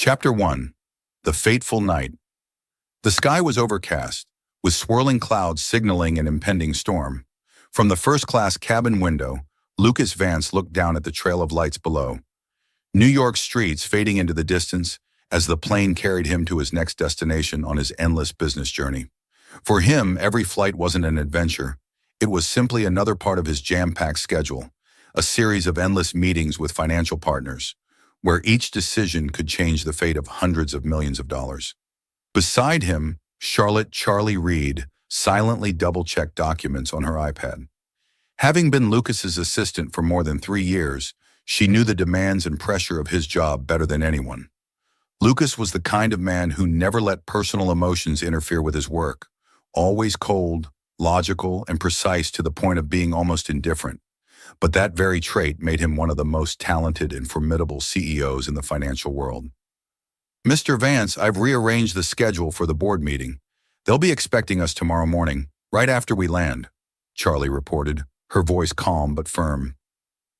Chapter 1. The Fateful Night. The sky was overcast, with swirling clouds signaling an impending storm. From the first-class cabin window, Lucas Vance looked down at the trail of lights below. New York streets fading into the distance as the plane carried him to his next destination on his endless business journey. For him, every flight wasn't an adventure. It was simply another part of his jam-packed schedule, a series of endless meetings with financial partners, where each decision could change the fate of hundreds of millions of dollars. Beside him, Charlotte Charlie Reed silently double-checked documents on her iPad. Having been Lucas's assistant for more than 3 years, she knew the demands and pressure of his job better than anyone. Lucas was the kind of man who never let personal emotions interfere with his work, always cold, logical, and precise to the point of being almost indifferent. But that very trait made him one of the most talented and formidable CEOs in the financial world. "Mr. Vance, I've rearranged the schedule for the board meeting. They'll be expecting us tomorrow morning, right after we land," Charlie reported, her voice calm but firm.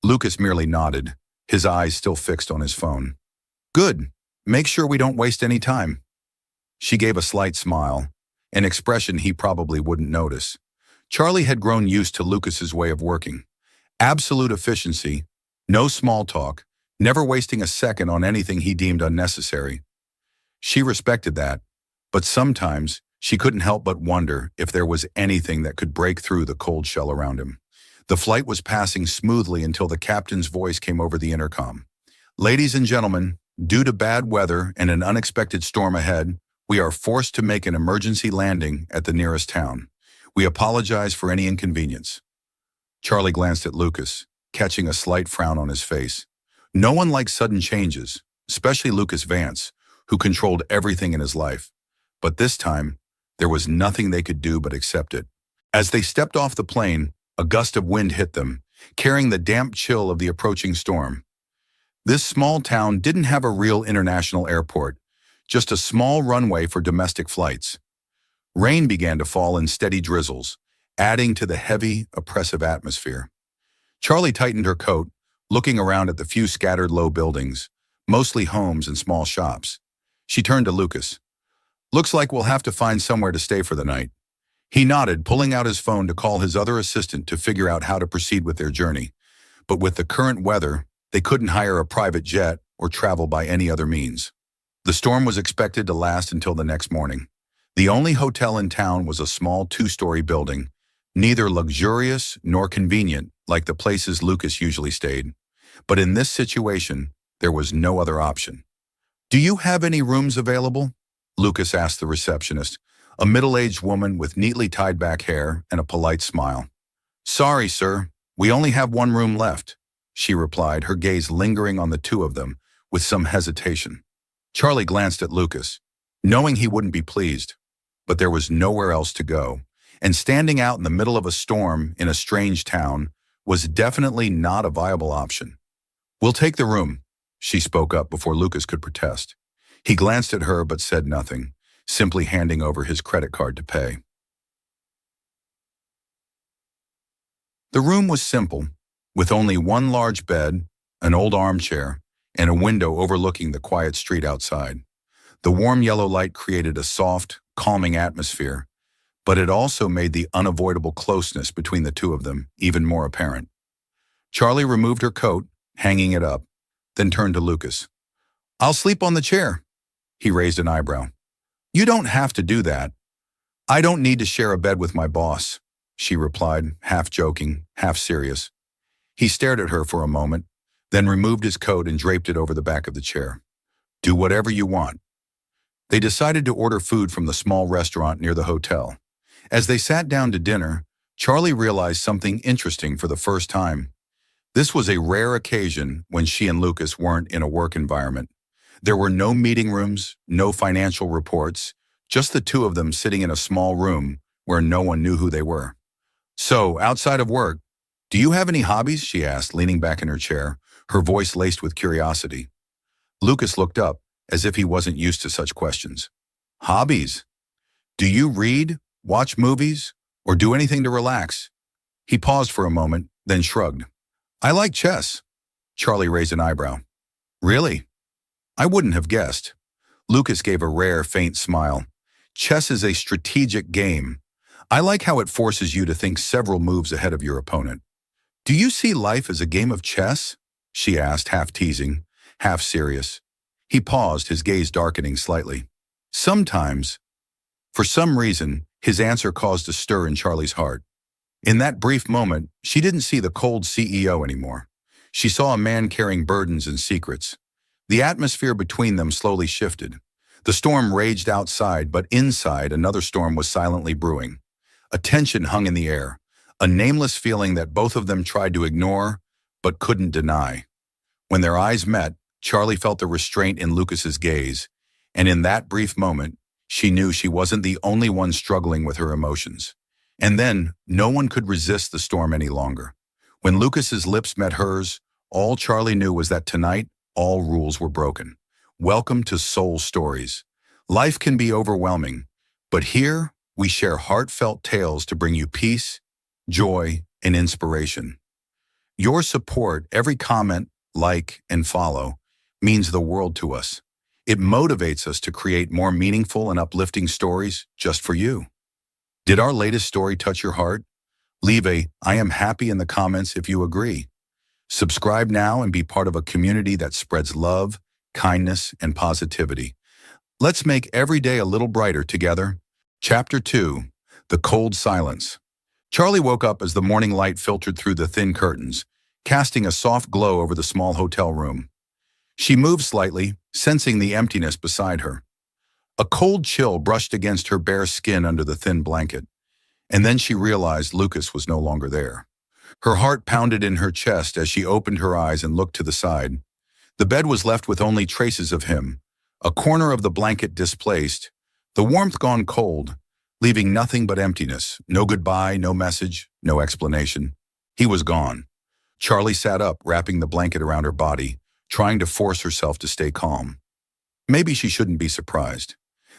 Lucas merely nodded, his eyes still fixed on his phone. "Good. Make sure we don't waste any time." She gave a slight smile, an expression he probably wouldn't notice. Charlie had grown used to Lucas's way of working. Absolute efficiency, no small talk, never wasting a second on anything he deemed unnecessary. She respected that, but sometimes she couldn't help but wonder if there was anything that could break through the cold shell around him. The flight was passing smoothly until the captain's voice came over the intercom. "Ladies and gentlemen, due to bad weather and an unexpected storm ahead, we are forced to make an emergency landing at the nearest town. We apologize for any inconvenience." Charlie glanced at Lucas, catching a slight frown on his face. No one liked sudden changes, especially Lucas Vance, who controlled everything in his life. But this time, there was nothing they could do but accept it. As they stepped off the plane, a gust of wind hit them, carrying the damp chill of the approaching storm. This small town didn't have a real international airport, just a small runway for domestic flights. Rain began to fall in steady drizzles, adding to the heavy, oppressive atmosphere. Charlie tightened her coat, looking around at the few scattered low buildings, mostly homes and small shops. She turned to Lucas. "Looks like we'll have to find somewhere to stay for the night." He nodded, pulling out his phone to call his other assistant to figure out how to proceed with their journey. But with the current weather, they couldn't hire a private jet or travel by any other means. The storm was expected to last until the next morning. The only hotel in town was a small 2-story building, neither luxurious nor convenient like the places Lucas usually stayed. But in this situation, there was no other option. "Do you have any rooms available?" Lucas asked the receptionist, a middle-aged woman with neatly tied-back hair and a polite smile. "Sorry, sir, we only have one room left," she replied, her gaze lingering on the two of them with some hesitation. Charlie glanced at Lucas, knowing he wouldn't be pleased, but there was nowhere else to go, and standing out in the middle of a storm in a strange town was definitely not a viable option. "We'll take the room," she spoke up before Lucas could protest. He glanced at her but said nothing, simply handing over his credit card to pay. The room was simple, with only one large bed, an old armchair, and a window overlooking the quiet street outside. The warm yellow light created a soft, calming atmosphere, but it also made the unavoidable closeness between the two of them even more apparent. Charlie removed her coat, hanging it up, then turned to Lucas. "I'll sleep on the chair." He raised an eyebrow. "You don't have to do that." "I don't need to share a bed with my boss," she replied, half joking, half serious. He stared at her for a moment, then removed his coat and draped it over the back of the chair. "Do whatever you want." They decided to order food from the small restaurant near the hotel. As they sat down to dinner, Charlie realized something interesting for the first time. This was a rare occasion when she and Lucas weren't in a work environment. There were no meeting rooms, no financial reports, just the two of them sitting in a small room where no one knew who they were. "So, outside of work, do you have any hobbies?" she asked, leaning back in her chair, her voice laced with curiosity. Lucas looked up, as if he wasn't used to such questions. "Hobbies? Do you read, watch movies, or do anything to relax?" He paused for a moment, then shrugged. "I like chess." Charlie raised an eyebrow. "Really?" I wouldn't have guessed. Lucas gave a rare, faint smile. Chess is a strategic game. I like how it forces you to think several moves ahead of your opponent. Do you see life as a game of chess? She asked, half teasing, half serious. He paused, his gaze darkening slightly. Sometimes. For some reason, his answer caused a stir in Charlie's heart. In that brief moment, she didn't see the cold CEO anymore. She saw a man carrying burdens and secrets. The atmosphere between them slowly shifted. The storm raged outside, but inside another storm was silently brewing. A tension hung in the air, a nameless feeling that both of them tried to ignore, but couldn't deny. When their eyes met, Charlie felt the restraint in Lucas's gaze, and in that brief moment, she knew she wasn't the only one struggling with her emotions. And then, no one could resist the storm any longer. When Lucas's lips met hers, all Charlie knew was that tonight, all rules were broken. Welcome to Soul Stories. Life can be overwhelming, but here we share heartfelt tales to bring you peace, joy, and inspiration. Your support, every comment, like, and follow, means the world to us. It motivates us to create more meaningful and uplifting stories just for you. Did our latest story touch your heart? Leave a "I am happy" in the comments if you agree. Subscribe now and be part of a community that spreads love, kindness, and positivity. Let's make every day a little brighter together. Chapter 2. The Cold Silence. Charlie woke up as the morning light filtered through the thin curtains, casting a soft glow over the small hotel room. She moved slightly, sensing the emptiness beside her. A cold chill brushed against her bare skin under the thin blanket, and then she realized Lucas was no longer there. Her heart pounded in her chest as she opened her eyes and looked to the side. The bed was left with only traces of him, a corner of the blanket displaced, the warmth gone cold, leaving nothing but emptiness, no goodbye, no message, no explanation. He was gone. Charlie sat up, wrapping the blanket around her body, trying to force herself to stay calm. Maybe she shouldn't be surprised.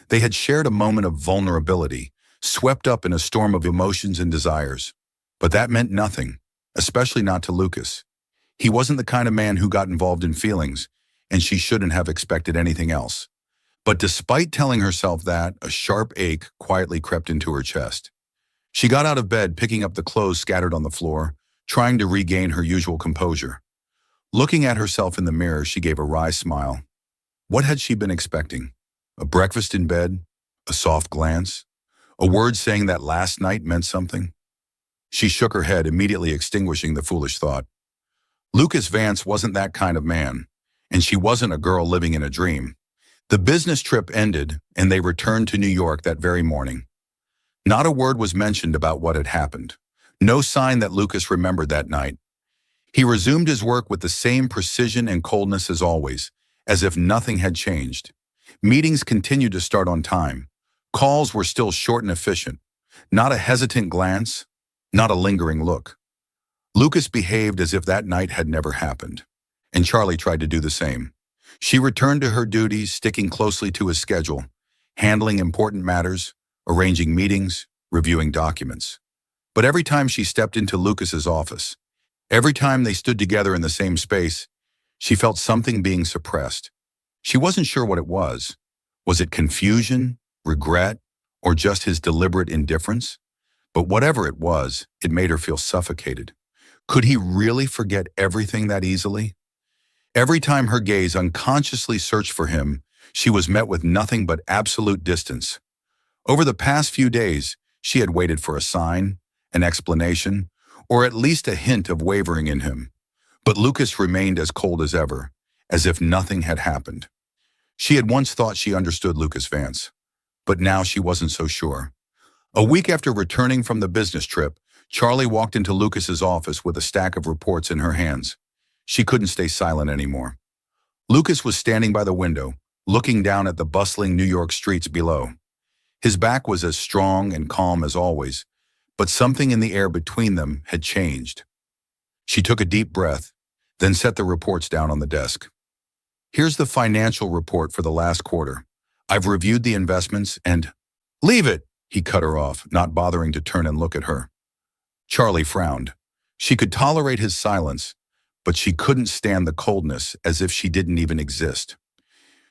They had shared a moment of vulnerability, swept up in a storm of emotions and desires. But that meant nothing, especially not to Lucas. He wasn't the kind of man who got involved in feelings, and she shouldn't have expected anything else. But despite telling herself that, a sharp ache quietly crept into her chest. She got out of bed, picking up the clothes scattered on the floor, trying to regain her usual composure. Looking at herself in the mirror, she gave a wry smile. What had she been expecting? A breakfast in bed? A soft glance? A word saying that last night meant something? She shook her head, immediately extinguishing the foolish thought. Lucas Vance wasn't that kind of man, and she wasn't a girl living in a dream. The business trip ended, and they returned to New York that very morning. Not a word was mentioned about what had happened. No sign that Lucas remembered that night. He resumed his work with the same precision and coldness as always, as if nothing had changed. Meetings continued to start on time. Calls were still short and efficient. Not a hesitant glance, not a lingering look. Lucas behaved as if that night had never happened, and Charlie tried to do the same. She returned to her duties, sticking closely to his schedule, handling important matters, arranging meetings, reviewing documents. But every time she stepped into Lucas's office, every time they stood together in the same space, she felt something being suppressed. She wasn't sure what it was. Was it confusion, regret, or just his deliberate indifference? But whatever it was, it made her feel suffocated. Could he really forget everything that easily? Every time her gaze unconsciously searched for him, she was met with nothing but absolute distance. Over the past few days, she had waited for a sign, an explanation, or at least a hint of wavering in him. But Lucas remained as cold as ever, as if nothing had happened. She had once thought she understood Lucas Vance, but now she wasn't so sure. A week after returning from the business trip, Charlie walked into Lucas's office with a stack of reports in her hands. She couldn't stay silent anymore. Lucas was standing by the window, looking down at the bustling New York streets below. His back was as strong and calm as always, but something in the air between them had changed. She took a deep breath, then set the reports down on the desk. Here's the financial report for the last quarter. I've reviewed the investments and— Leave it, he cut her off, not bothering to turn and look at her. Charlie frowned. She could tolerate his silence, but she couldn't stand the coldness, as if she didn't even exist.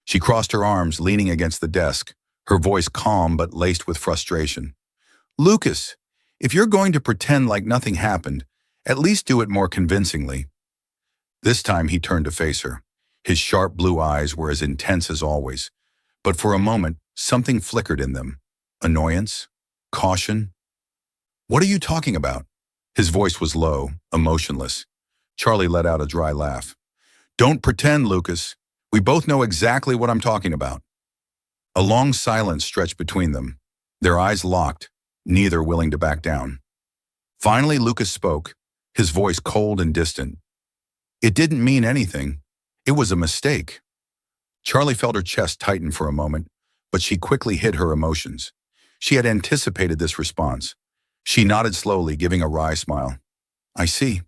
She crossed her arms, leaning against the desk, her voice calm but laced with frustration. Lucas, if you're going to pretend like nothing happened, at least do it more convincingly. This time he turned to face her. His sharp blue eyes were as intense as always, but for a moment, something flickered in them. Annoyance? Caution? What are you talking about? His voice was low, emotionless. Charlie let out a dry laugh. Don't pretend, Lucas. We both know exactly what I'm talking about. A long silence stretched between them, their eyes locked, neither willing to back down. Finally, Lucas spoke, his voice cold and distant. It didn't mean anything. It was a mistake. Charlie felt her chest tighten for a moment, but she quickly hid her emotions. She had anticipated this response. She nodded slowly, giving a wry smile. I see.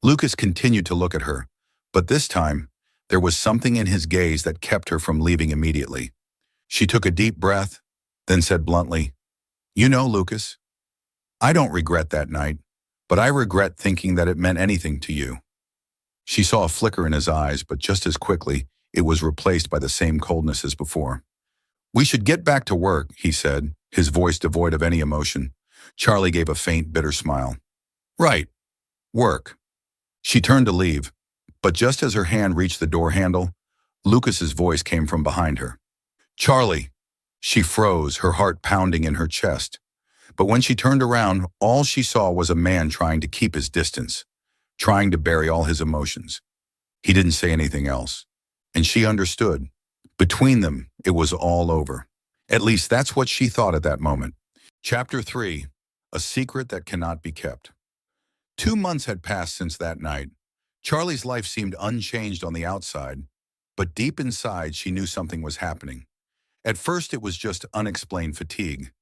Lucas continued to look at her, but this time, there was something in his gaze that kept her from leaving immediately. She took a deep breath, then said bluntly, You know, Lucas, I don't regret that night, but I regret thinking that it meant anything to you. She saw a flicker in his eyes, but just as quickly, it was replaced by the same coldness as before. We should get back to work, he said, his voice devoid of any emotion. Charlie gave a faint, bitter smile. Right. Work. She turned to leave, but just as her hand reached the door handle, Lucas's voice came from behind her. Charlie. She froze, her heart pounding in her chest. But when she turned around, all she saw was a man trying to keep his distance, trying to bury all his emotions. He didn't say anything else, and she understood. Between them, it was all over. At least that's what she thought at that moment. Chapter 3. A Secret That Cannot Be Kept. 2 months had passed since that night. Charlie's life seemed unchanged on the outside, but deep inside she knew something was happening. At first it was just unexplained fatigue.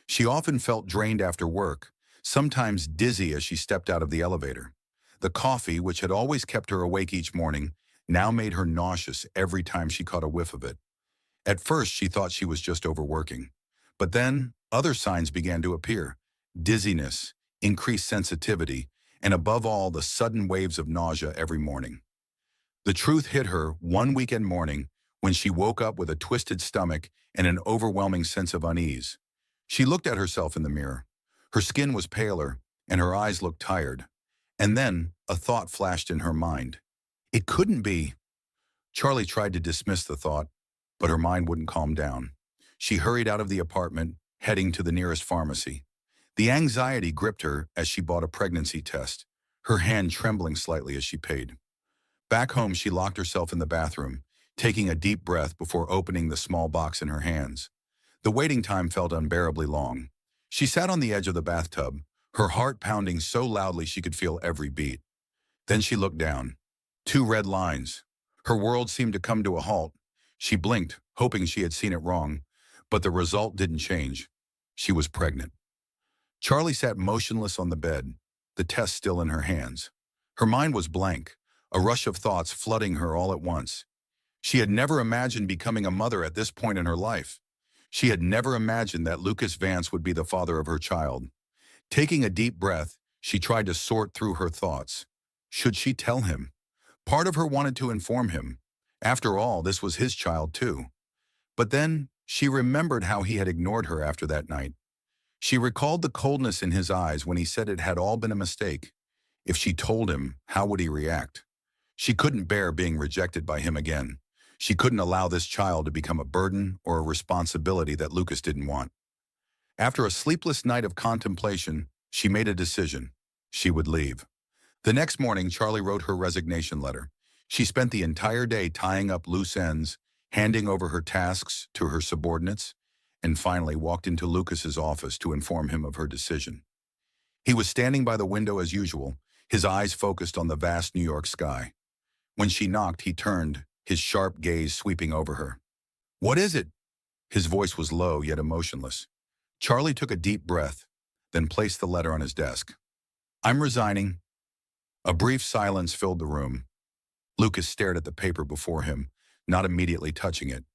She often felt drained after work, sometimes dizzy as she stepped out of the elevator. The coffee, which had always kept her awake each morning, now made her nauseous every time she caught a whiff of it. At first she thought she was just overworking, but then other signs began to appear. Dizziness, increased sensitivity, and above all, the sudden waves of nausea every morning. The truth hit her one weekend morning when she woke up with a twisted stomach and an overwhelming sense of unease. She looked at herself in the mirror. Her skin was paler, and her eyes looked tired. And then a thought flashed in her mind. It couldn't be. Charlie tried to dismiss the thought, but her mind wouldn't calm down. She hurried out of the apartment, heading to the nearest pharmacy. The anxiety gripped her as she bought a pregnancy test, her hand trembling slightly as she paid. Back home, she locked herself in the bathroom, taking a deep breath before opening the small box in her hands. The waiting time felt unbearably long. She sat on the edge of the bathtub, her heart pounding so loudly she could feel every beat. Then she looked down. 2 red lines. Her world seemed to come to a halt. She blinked, hoping she had seen it wrong, but the result didn't change. She was pregnant. Charlie sat motionless on the bed, the test still in her hands. Her mind was blank, a rush of thoughts flooding her all at once. She had never imagined becoming a mother at this point in her life. She had never imagined that Lucas Vance would be the father of her child. Taking a deep breath, she tried to sort through her thoughts. Should she tell him? Part of her wanted to inform him. After all, this was his child too. But then she remembered how he had ignored her after that night. She recalled the coldness in his eyes when he said it had all been a mistake. If she told him, how would he react? She couldn't bear being rejected by him again. She couldn't allow this child to become a burden or a responsibility that Lucas didn't want. After a sleepless night of contemplation, she made a decision. She would leave. The next morning, Charlie wrote her resignation letter. She spent the entire day tying up loose ends, handing over her tasks to her subordinates, and finally walked into Lucas's office to inform him of her decision. He was standing by the window as usual, his eyes focused on the vast New York sky. When she knocked, he turned, his sharp gaze sweeping over her. What is it? His voice was low yet emotionless. Charlie took a deep breath, then placed the letter on his desk. I'm resigning. A brief silence filled the room. Lucas stared at the paper before him, not immediately touching it.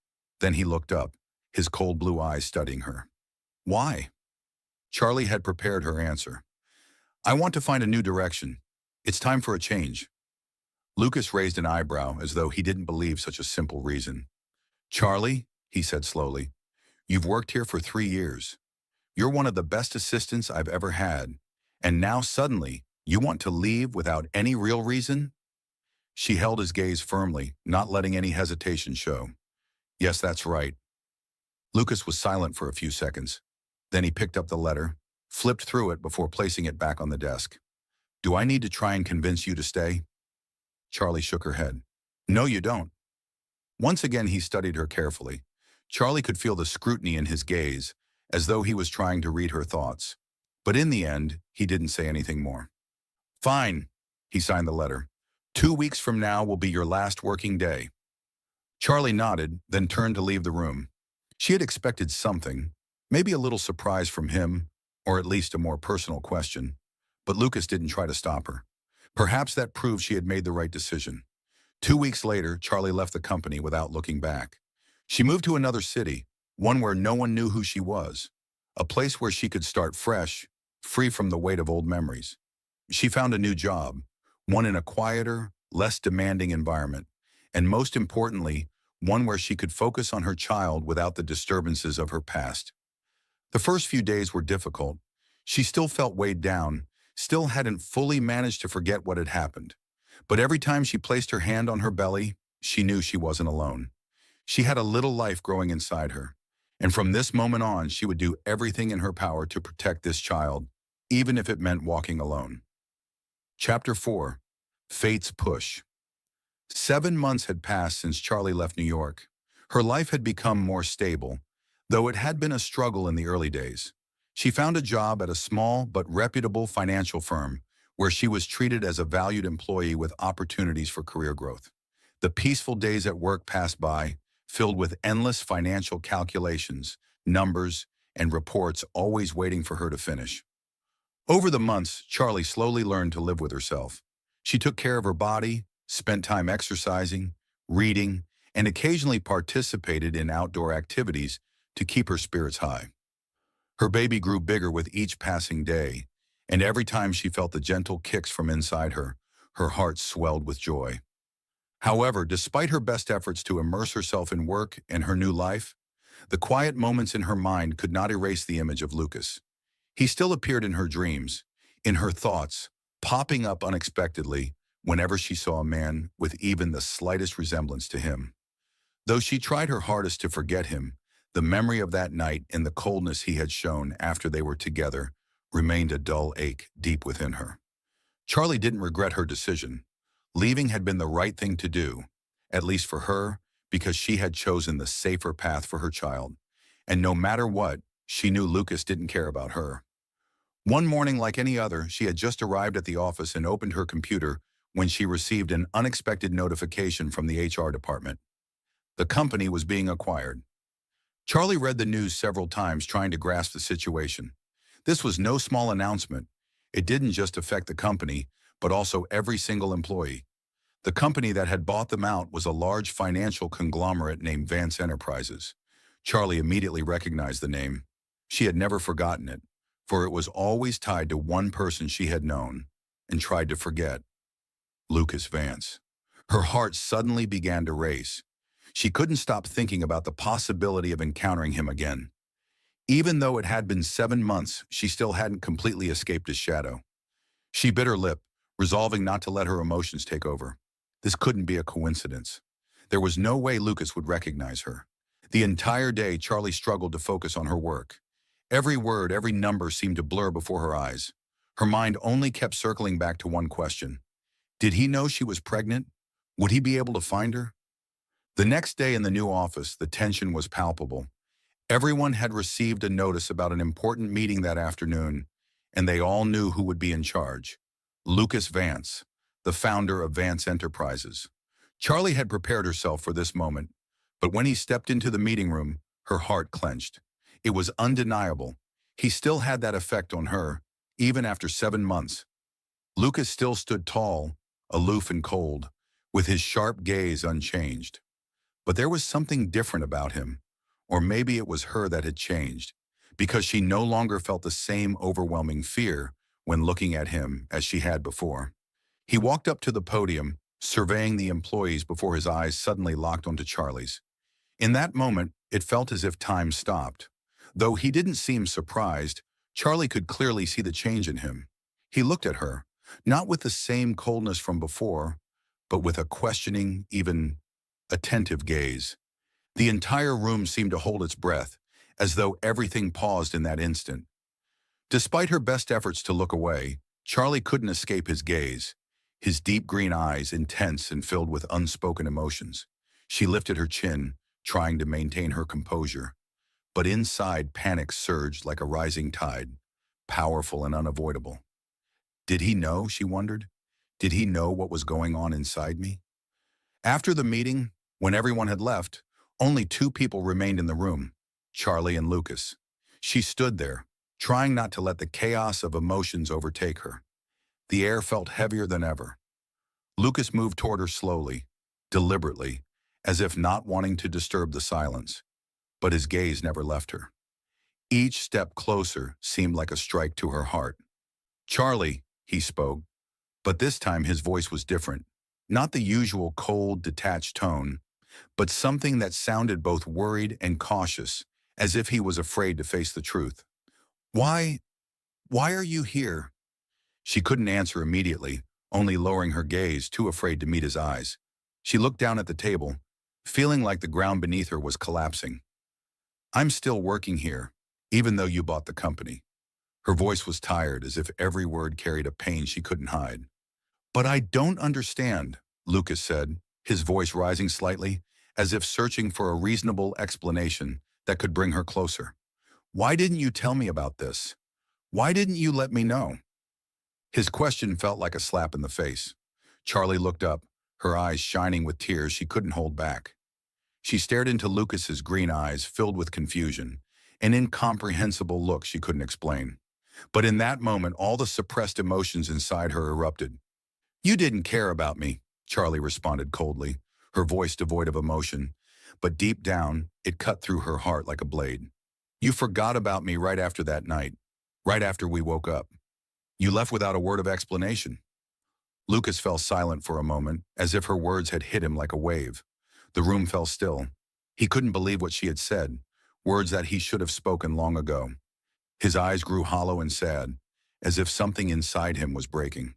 Then he looked up, his cold blue eyes studying her. Why? Charlie had prepared her answer. I want to find a new direction. It's time for a change. Lucas raised an eyebrow as though he didn't believe such a simple reason. Charlie, he said slowly, you've worked here for 3 years. You're one of the best assistants I've ever had. And now suddenly, you want to leave without any real reason? She held his gaze firmly, not letting any hesitation show. Yes, that's right. Lucas was silent for a few seconds. Then he picked up the letter, flipped through it before placing it back on the desk. Do I need to try and convince you to stay? Charlie shook her head. No, you don't. Once again, he studied her carefully. Charlie could feel the scrutiny in his gaze, as though he was trying to read her thoughts. But in the end, he didn't say anything more. Fine, he signed the letter. 2 weeks from now will be your last working day. Charlie nodded, then turned to leave the room. She had expected something, maybe a little surprise from him, or at least a more personal question. But Lucas didn't try to stop her. Perhaps that proved she had made the right decision. 2 weeks later, Charlie left the company without looking back. She moved to another city, one where no one knew who she was, a place where she could start fresh, free from the weight of old memories. She found a new job, one in a quieter, less demanding environment, and most importantly, one where she could focus on her child without the disturbances of her past. The first few days were difficult. She still felt weighed down, still hadn't fully managed to forget what had happened. But every time she placed her hand on her belly, she knew she wasn't alone. She had a little life growing inside her. And from this moment on, she would do everything in her power to protect this child, even if it meant walking alone. Chapter 4. Fate's Push. 7 months had passed since Charlie left New York. Her life had become more stable, though it had been a struggle in the early days. She found a job at a small but reputable financial firm where she was treated as a valued employee with opportunities for career growth. The peaceful days at work passed by, filled with endless financial calculations, numbers, and reports always waiting for her to finish. Over the months, Charlie slowly learned to live with herself. She took care of her body, spent time exercising, reading, and occasionally participated in outdoor activities to keep her spirits high. Her baby grew bigger with each passing day, and every time she felt the gentle kicks from inside her, her heart swelled with joy. However, despite her best efforts to immerse herself in work and her new life, the quiet moments in her mind could not erase the image of Lucas. He still appeared in her dreams, in her thoughts, popping up unexpectedly whenever she saw a man with even the slightest resemblance to him. Though she tried her hardest to forget him, the memory of that night and the coldness he had shown after they were together remained a dull ache deep within her. Charlie didn't regret her decision. Leaving had been the right thing to do, at least for her, because she had chosen the safer path for her child. And no matter what, she knew Lucas didn't care about her. One morning, like any other, she had just arrived at the office and opened her computer when she received an unexpected notification from the HR department. The company was being acquired. Charlie read the news several times, trying to grasp the situation. This was no small announcement. It didn't just affect the company, but also every single employee. The company that had bought them out was a large financial conglomerate named Vance Enterprises. Charlie immediately recognized the name. She had never forgotten it, for it was always tied to one person she had known and tried to forget: Lucas Vance. Her heart suddenly began to race. She couldn't stop thinking about the possibility of encountering him again. Even though it had been 7 months, she still hadn't completely escaped his shadow. She bit her lip, resolving not to let her emotions take over. This couldn't be a coincidence. There was no way Lucas would recognize her. The entire day, Charlie struggled to focus on her work. Every word, every number seemed to blur before her eyes. Her mind only kept circling back to one question. Did he know she was pregnant? Would he be able to find her? The next day in the new office, the tension was palpable. Everyone had received a notice about an important meeting that afternoon, and they all knew who would be in charge: Lucas Vance, the founder of Vance Enterprises. Charlie had prepared herself for this moment, but when he stepped into the meeting room, her heart clenched. It was undeniable. He still had that effect on her, even after 7 months. Lucas still stood tall, aloof and cold, with his sharp gaze unchanged. But there was something different about him, or maybe it was her that had changed, because she no longer felt the same overwhelming fear when looking at him as she had before. He walked up to the podium, surveying the employees before his eyes suddenly locked onto Charlie's. In that moment, it felt as if time stopped. Though he didn't seem surprised, Charlie could clearly see the change in him. He looked at her, not with the same coldness from before, but with a questioning, even attentive gaze. The entire room seemed to hold its breath, as though everything paused in that instant. Despite her best efforts to look away, Charlie couldn't escape his gaze, his deep green eyes intense and filled with unspoken emotions. She lifted her chin, trying to maintain her composure. But inside, panic surged like a rising tide, powerful and unavoidable. Did he know, she wondered? Did he know what was going on inside me? After the meeting, when everyone had left, only two people remained in the room, Charlie and Lucas. She stood there, trying not to let the chaos of emotions overtake her. The air felt heavier than ever. Lucas moved toward her slowly, deliberately, as if not wanting to disturb the silence, but his gaze never left her. Each step closer seemed like a strike to her heart. "Charlie," he spoke, but this time his voice was different. Not the usual cold, detached tone, but something that sounded both worried and cautious, as if he was afraid to face the truth. Why are you here?" She couldn't answer immediately, only lowering her gaze, too afraid to meet his eyes. She looked down at the table, feeling like the ground beneath her was collapsing. "I'm still working here, even though you bought the company." Her voice was tired, as if every word carried a pain she couldn't hide. "But I don't understand," Lucas said, his voice rising slightly, as if searching for a reasonable explanation that could bring her closer. "Why didn't you tell me about this? Why didn't you let me know?" His question felt like a slap in the face. Charlie looked up, her eyes shining with tears she couldn't hold back. She stared into Lucas's green eyes, filled with confusion, an incomprehensible look she couldn't explain. But in that moment, all the suppressed emotions inside her erupted. "You didn't care about me," Charlie responded coldly, her voice devoid of emotion, but deep down, it cut through her heart like a blade. "You forgot about me right after that night, right after we woke up. You left without a word of explanation." Lucas fell silent for a moment, as if her words had hit him like a wave. The room fell still. He couldn't believe what she had said, words that he should have spoken long ago. His eyes grew hollow and sad, as if something inside him was breaking.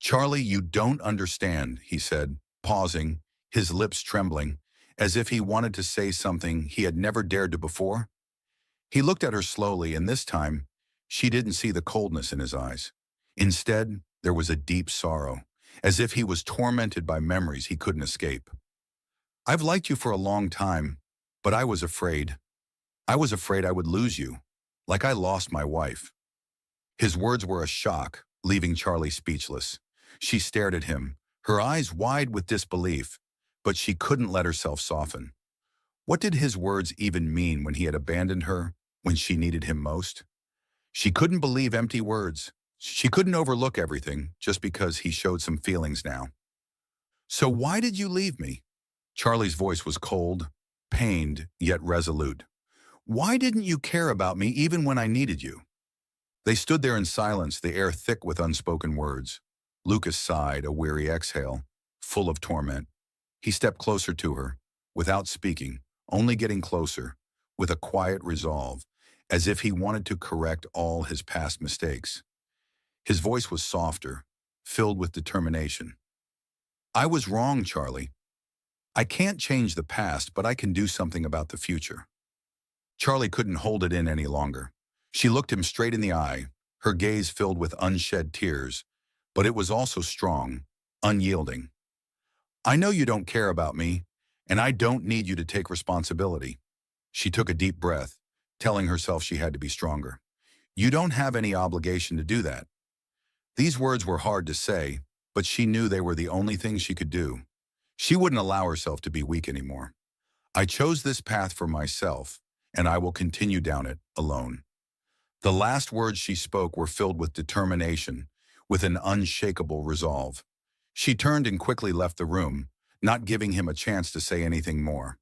"Charlie, you don't understand," he said, pausing, his lips trembling, as if he wanted to say something he had never dared to before. He looked at her slowly, and this time, she didn't see the coldness in his eyes. Instead, there was a deep sorrow, as if he was tormented by memories he couldn't escape. "I've liked you for a long time, but I was afraid. I was afraid I would lose you, like I lost my wife." His words were a shock, leaving Charlie speechless. She stared at him, her eyes wide with disbelief, but she couldn't let herself soften. What did his words even mean when he had abandoned her, when she needed him most? She couldn't believe empty words. She couldn't overlook everything just because he showed some feelings now. "So why did you leave me?" Charlie's voice was cold, pained, yet resolute. "Why didn't you care about me even when I needed you?" They stood there in silence, the air thick with unspoken words. Lucas sighed, a weary exhale, full of torment. He stepped closer to her, without speaking, only getting closer, with a quiet resolve, as if he wanted to correct all his past mistakes. His voice was softer, filled with determination. "I was wrong, Charlie. I can't change the past, but I can do something about the future." Charlie couldn't hold it in any longer. She looked him straight in the eye, her gaze filled with unshed tears, but it was also strong, unyielding. "I know you don't care about me, and I don't need you to take responsibility." She took a deep breath, telling herself she had to be stronger. "You don't have any obligation to do that." These words were hard to say, but she knew they were the only thing she could do. She wouldn't allow herself to be weak anymore. "I chose this path for myself, and I will continue down it alone." The last words she spoke were filled with determination, with an unshakable resolve. She turned and quickly left the room, not giving him a chance to say anything more.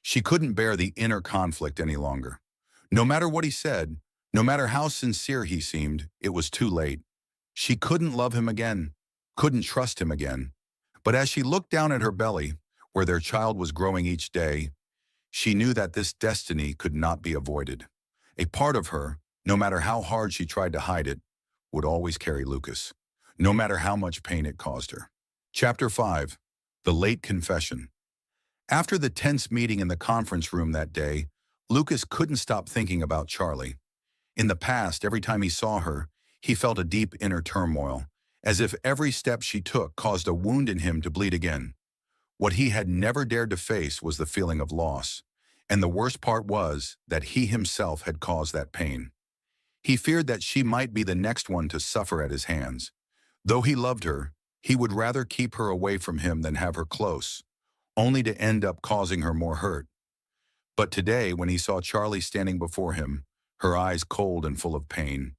She couldn't bear the inner conflict any longer. No matter what he said, no matter how sincere he seemed, it was too late. She couldn't love him again, couldn't trust him again. But as she looked down at her belly, where their child was growing each day, She knew that this destiny could not be avoided. A part of her, no matter how hard she tried to hide it, would always carry Lucas, no matter how much pain it caused her. Chapter 5. The Late Confession. After the tense meeting in the conference room that day, Lucas couldn't stop thinking about Charlie. In the past, every time he saw her, he felt a deep inner turmoil, as if every step she took caused a wound in him to bleed again. What he had never dared to face was the feeling of loss, and the worst part was that he himself had caused that pain. He feared that she might be the next one to suffer at his hands. Though he loved her, he would rather keep her away from him than have her close, only to end up causing her more hurt. But today, when he saw Charlie standing before him, her eyes cold and full of pain,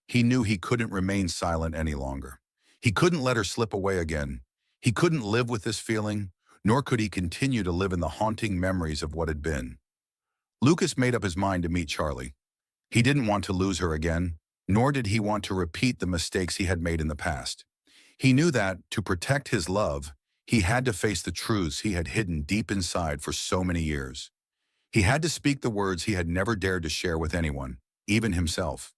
he knew he couldn't remain silent any longer. He couldn't let her slip away again. He couldn't live with this feeling, nor could he continue to live in the haunting memories of what had been. Lucas made up his mind to meet Charlie. He didn't want to lose her again, nor did he want to repeat the mistakes he had made in the past. He knew that, to protect his love, he had to face the truths he had hidden deep inside for so many years. He had to speak the words he had never dared to share with anyone, even himself.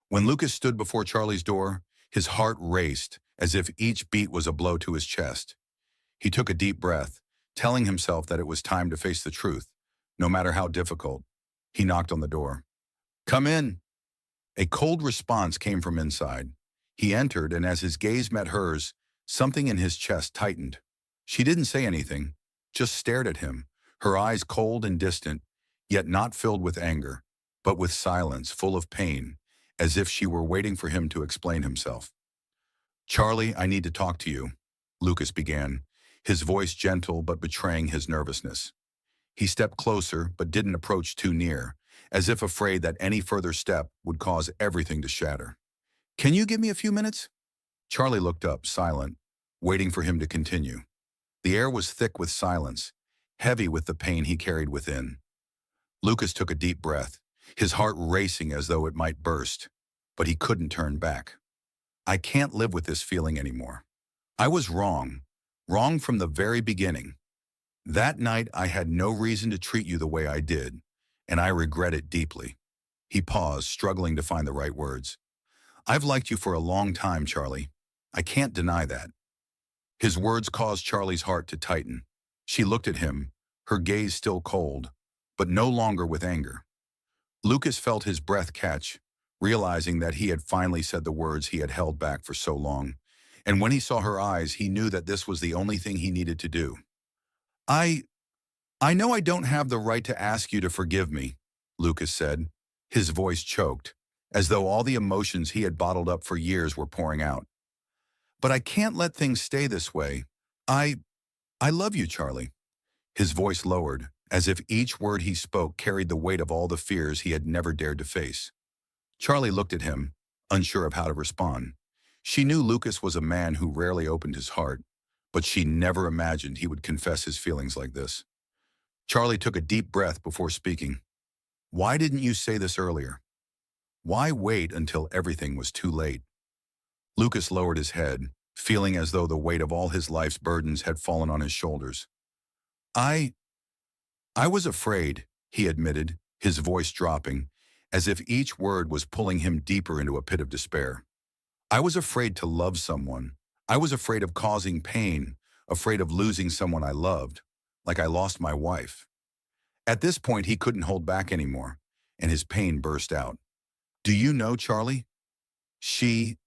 When Lucas stood before Charlie's door, his heart raced, as if each beat was a blow to his chest. He took a deep breath, telling himself that it was time to face the truth, no matter how difficult. He knocked on the door. "Come in." A cold response came from inside. He entered, and as his gaze met hers, something in his chest tightened. She didn't say anything, just stared at him, her eyes cold and distant, yet not filled with anger, but with silence, full of pain, as if she were waiting for him to explain himself. "Charlie, I need to talk to you," Lucas began, his voice gentle but betraying his nervousness. He stepped closer but didn't approach too near, as if afraid that any further step would cause everything to shatter. "Can you give me a few minutes?" Charlie looked up, silent, waiting for him to continue. The air was thick with silence, heavy with the pain he carried within. Lucas took a deep breath, his heart racing as though it might burst, but he couldn't turn back. "I can't live with this feeling anymore. I was wrong from the very beginning. That night I had no reason to treat you the way I did, and I regret it deeply." He paused, struggling to find the right words. "I've liked you for a long time, Charlie. I can't deny that." His words caused Charlie's heart to tighten. She looked at him, her gaze still cold, but no longer with anger. Lucas felt his breath catch, realizing that he had finally said the words he had held back for so long, and when he saw her eyes, he knew that this was the only thing he needed to do. I know I don't have the right to ask you to forgive me," Lucas said, his voice choked, as though all the emotions he had bottled up for years were pouring out. "But I can't let things stay this way. I love you, Charlie." His voice lowered, as if each word he spoke carried the weight of all the fears he had never dared to face. Charlie looked at him, unsure of how to respond. She knew Lucas was a man who rarely opened his heart, but she never imagined he would confess his feelings like this. Charlie took a deep breath before speaking. "Why didn't you say this earlier? Why wait until everything was too late?" Lucas lowered his head, feeling as though the weight of all his life's burdens had fallen on his shoulders. I was afraid," he admitted, his voice dropping, as if each word was pulling him deeper into a pit of despair. "I was afraid to love someone. I was afraid of causing pain, afraid of losing someone I loved, like I lost my wife." At this point, he couldn't hold back anymore, and his pain burst out. "Do you know, Charlie? She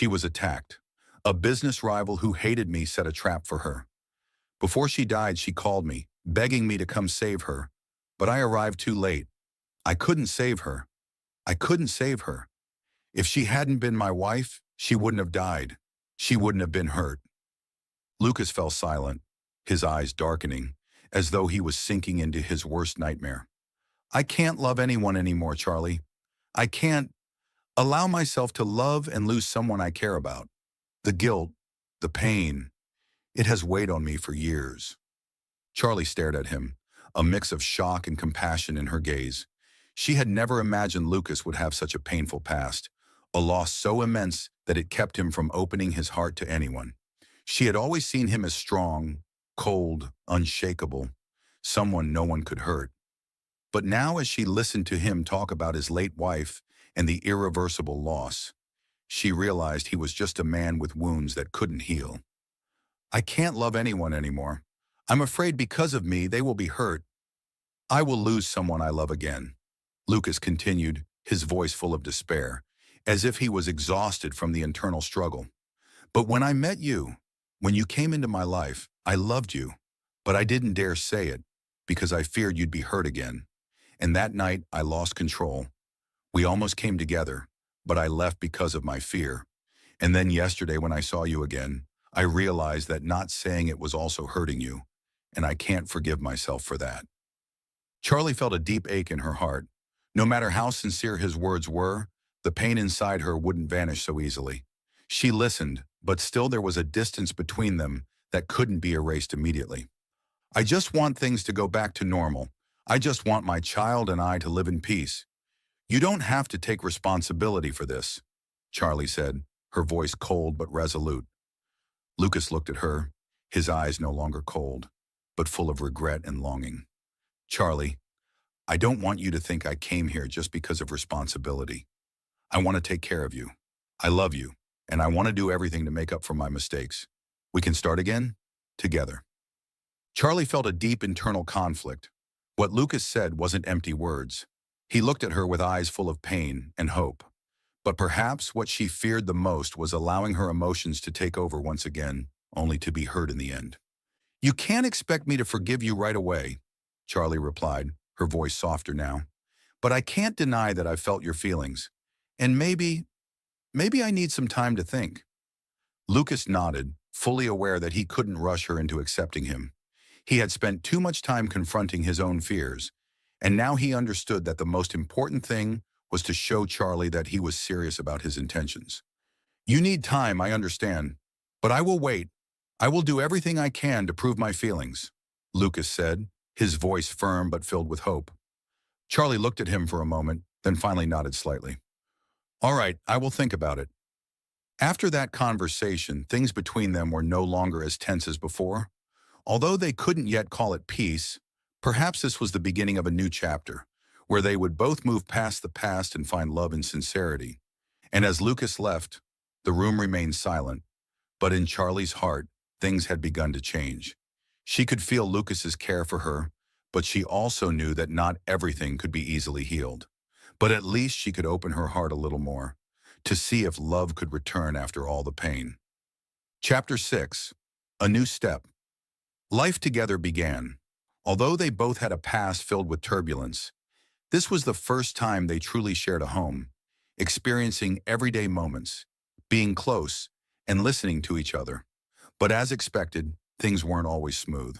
was attacked. A business rival who hated me set a trap for her. Before she died, she called me, begging me to come save her, but I arrived too late. I couldn't save her. I couldn't save her. If she hadn't been my wife, she wouldn't have died. She wouldn't have been hurt." Lucas fell silent, his eyes darkening, as though he was sinking into his worst nightmare. "I can't love anyone anymore, Charlie. I can't allow myself to love and lose someone I care about. The guilt, the pain, it has weighed on me for years." Charlie stared at him, a mix of shock and compassion in her gaze. She had never imagined Lucas would have such a painful past, a loss so immense that it kept him from opening his heart to anyone. She had always seen him as strong, cold, unshakable, someone no one could hurt. But now as she listened to him talk about his late wife and the irreversible loss, she realized he was just a man with wounds that couldn't heal. I can't love anyone anymore. I'm afraid because of me they will be hurt. I will lose someone I love again. Lucas continued, his voice full of despair, as if he was exhausted from the internal struggle. But when I met you, when you came into my life, I loved you, but I didn't dare say it because I feared you'd be hurt again. And that night, I lost control. We almost came together, but I left because of my fear. And then yesterday when I saw you again, I realized that not saying it was also hurting you, and I can't forgive myself for that. Charlie felt a deep ache in her heart. No matter how sincere his words were, the pain inside her wouldn't vanish so easily. She listened, but still there was a distance between them that couldn't be erased immediately. I just want things to go back to normal. I just want my child and I to live in peace. You don't have to take responsibility for this, Charlie said, her voice cold but resolute. Lucas looked at her, his eyes no longer cold, but full of regret and longing. Charlie, I don't want you to think I came here just because of responsibility. I want to take care of you. I love you, and I want to do everything to make up for my mistakes. We can start again? Together. Charlie felt a deep internal conflict. What Lucas said wasn't empty words. He looked at her with eyes full of pain and hope. But perhaps what she feared the most was allowing her emotions to take over once again, only to be hurt in the end. You can't expect me to forgive you right away, Charlie replied, her voice softer now. But I can't deny that I felt your feelings. And maybe I need some time to think. Lucas nodded, fully aware that he couldn't rush her into accepting him. He had spent too much time confronting his own fears, and now he understood that the most important thing was to show Charlie that he was serious about his intentions. You need time, I understand, but I will wait. I will do everything I can to prove my feelings, Lucas said, his voice firm but filled with hope. Charlie looked at him for a moment, then finally nodded slightly. All right, I will think about it. After that conversation, things between them were no longer as tense as before. Although they couldn't yet call it peace, perhaps this was the beginning of a new chapter, where they would both move past the past and find love and sincerity. And as Lucas left, the room remained silent, but in Charlie's heart, things had begun to change. She could feel Lucas's care for her, but she also knew that not everything could be easily healed. But at least she could open her heart a little more, to see if love could return after all the pain. Chapter 6. A New Step. Life together began. Although they both had a past filled with turbulence, this was the first time they truly shared a home, experiencing everyday moments, being close, and listening to each other. But as expected, things weren't always smooth.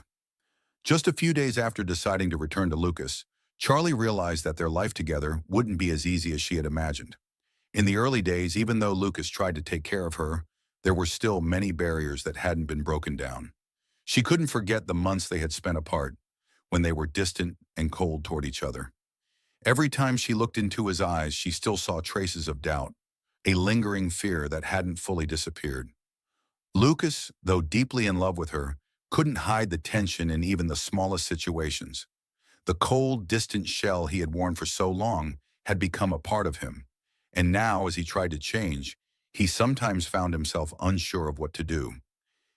Just a few days after deciding to return to Lucas, Charlie realized that their life together wouldn't be as easy as she had imagined. In the early days, even though Lucas tried to take care of her, there were still many barriers that hadn't been broken down. She couldn't forget the months they had spent apart, when they were distant and cold toward each other. Every time she looked into his eyes, she still saw traces of doubt, a lingering fear that hadn't fully disappeared. Lucas, though deeply in love with her, couldn't hide the tension in even the smallest situations. The cold, distant shell he had worn for so long had become a part of him, and now, as he tried to change, he sometimes found himself unsure of what to do.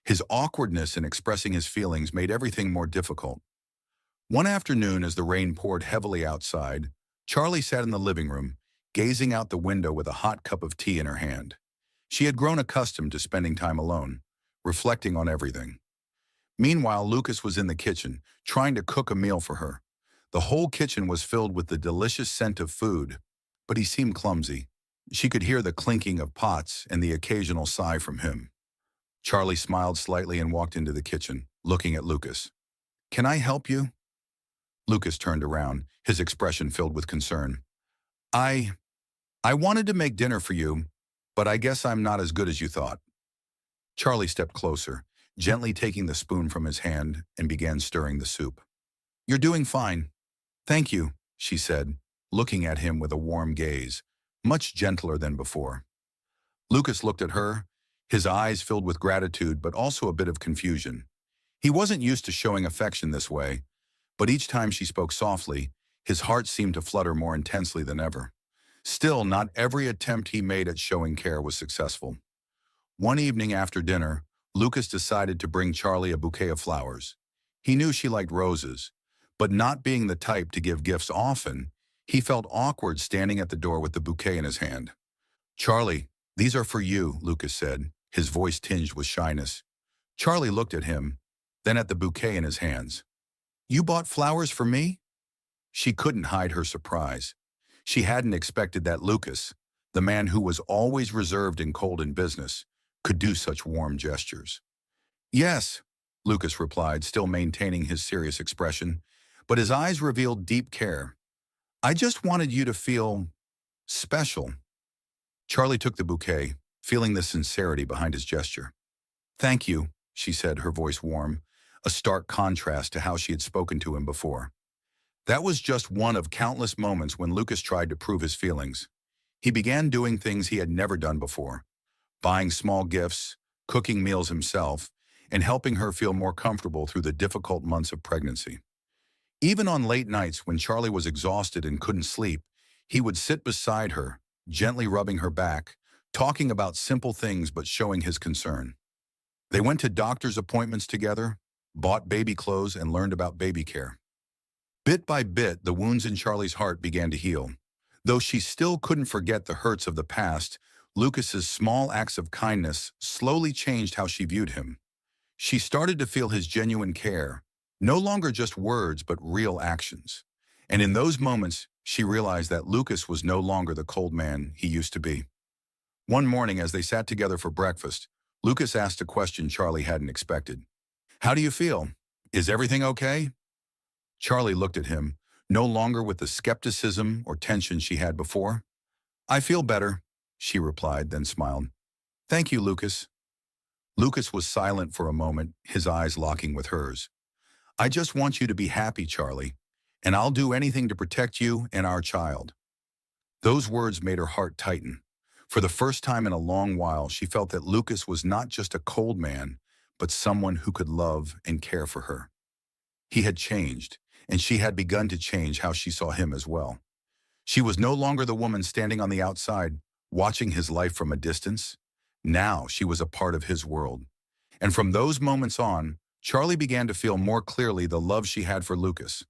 His awkwardness in expressing his feelings made everything more difficult. One afternoon, as the rain poured heavily outside, Charlie sat in the living room, gazing out the window with a hot cup of tea in her hand. She had grown accustomed to spending time alone, reflecting on everything. Meanwhile, Lucas was in the kitchen, trying to cook a meal for her. The whole kitchen was filled with the delicious scent of food, but he seemed clumsy. She could hear the clinking of pots and the occasional sigh from him. Charlie smiled slightly and walked into the kitchen, looking at Lucas. "Can I help you?" Lucas turned around, his expression filled with concern. I wanted to make dinner for you, but I guess I'm not as good as you thought." Charlie stepped closer, gently taking the spoon from his hand, and began stirring the soup. "You're doing fine. Thank you," she said, looking at him with a warm gaze, much gentler than before. Lucas looked at her, his eyes filled with gratitude but also a bit of confusion. He wasn't used to showing affection this way, But each time she spoke softly, his heart seemed to flutter more intensely than ever. Still, not every attempt he made at showing care was successful. One evening after dinner, Lucas decided to bring Charlie a bouquet of flowers. He knew she liked roses, but not being the type to give gifts often, he felt awkward standing at the door with the bouquet in his hand. "Charlie, these are for you," Lucas said, his voice tinged with shyness. Charlie looked at him, then at the bouquet in his hands. "You bought flowers for me?" She couldn't hide her surprise. She hadn't expected that Lucas, the man who was always reserved and cold in business, could do such warm gestures. "Yes," Lucas replied, still maintaining his serious expression, but his eyes revealed deep care. "I just wanted you to feel special." Charlie took the bouquet, feeling the sincerity behind his gesture. "Thank you," she said, her voice warm, a stark contrast to how she had spoken to him before. That was just one of countless moments when Lucas tried to prove his feelings. He began doing things he had never done before, buying small gifts, cooking meals himself, and helping her feel more comfortable through the difficult months of pregnancy. Even on late nights when Charlie was exhausted and couldn't sleep, he would sit beside her, gently rubbing her back, talking about simple things but showing his concern. They went to doctor's appointments together, bought baby clothes, and learned about baby care. Bit by bit, the wounds in Charlie's heart began to heal. Though she still couldn't forget the hurts of the past, Lucas's small acts of kindness slowly changed how she viewed him. She started to feel his genuine care, no longer just words but real actions. And in those moments, she realized that Lucas was no longer the cold man he used to be. One morning, as they sat together for breakfast, Lucas asked a question Charlie hadn't expected. "How do you feel? Is everything okay?" Charlie looked at him, no longer with the skepticism or tension she had before. "I feel better," she replied, then smiled. "Thank you, Lucas." Lucas was silent for a moment, his eyes locking with hers. "I just want you to be happy, Charlie, and I'll do anything to protect you and our child." Those words made her heart tighten. For the first time in a long while, she felt that Lucas was not just a cold man, but someone who could love and care for her. He had changed, and she had begun to change how she saw him as well. She was no longer the woman standing on the outside, watching his life from a distance. Now she was a part of his world. And from those moments on, Charlie began to feel more clearly the love she had for Lucas.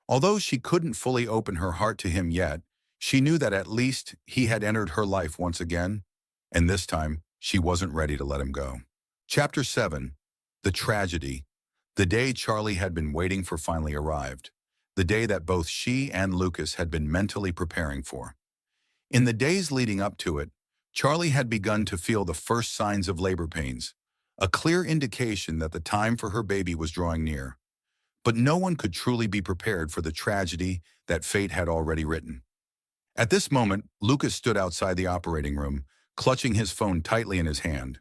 Although she couldn't fully open her heart to him yet, she knew that at least he had entered her life once again, and this time she wasn't ready to let him go. Chapter 7. The Tragedy. The day Charlie had been waiting for finally arrived. The day that both she and Lucas had been mentally preparing for. In the days leading up to it, Charlie had begun to feel the first signs of labor pains, a clear indication that the time for her baby was drawing near. But no one could truly be prepared for the tragedy that fate had already written. At this moment, Lucas stood outside the operating room, clutching his phone tightly in his hand.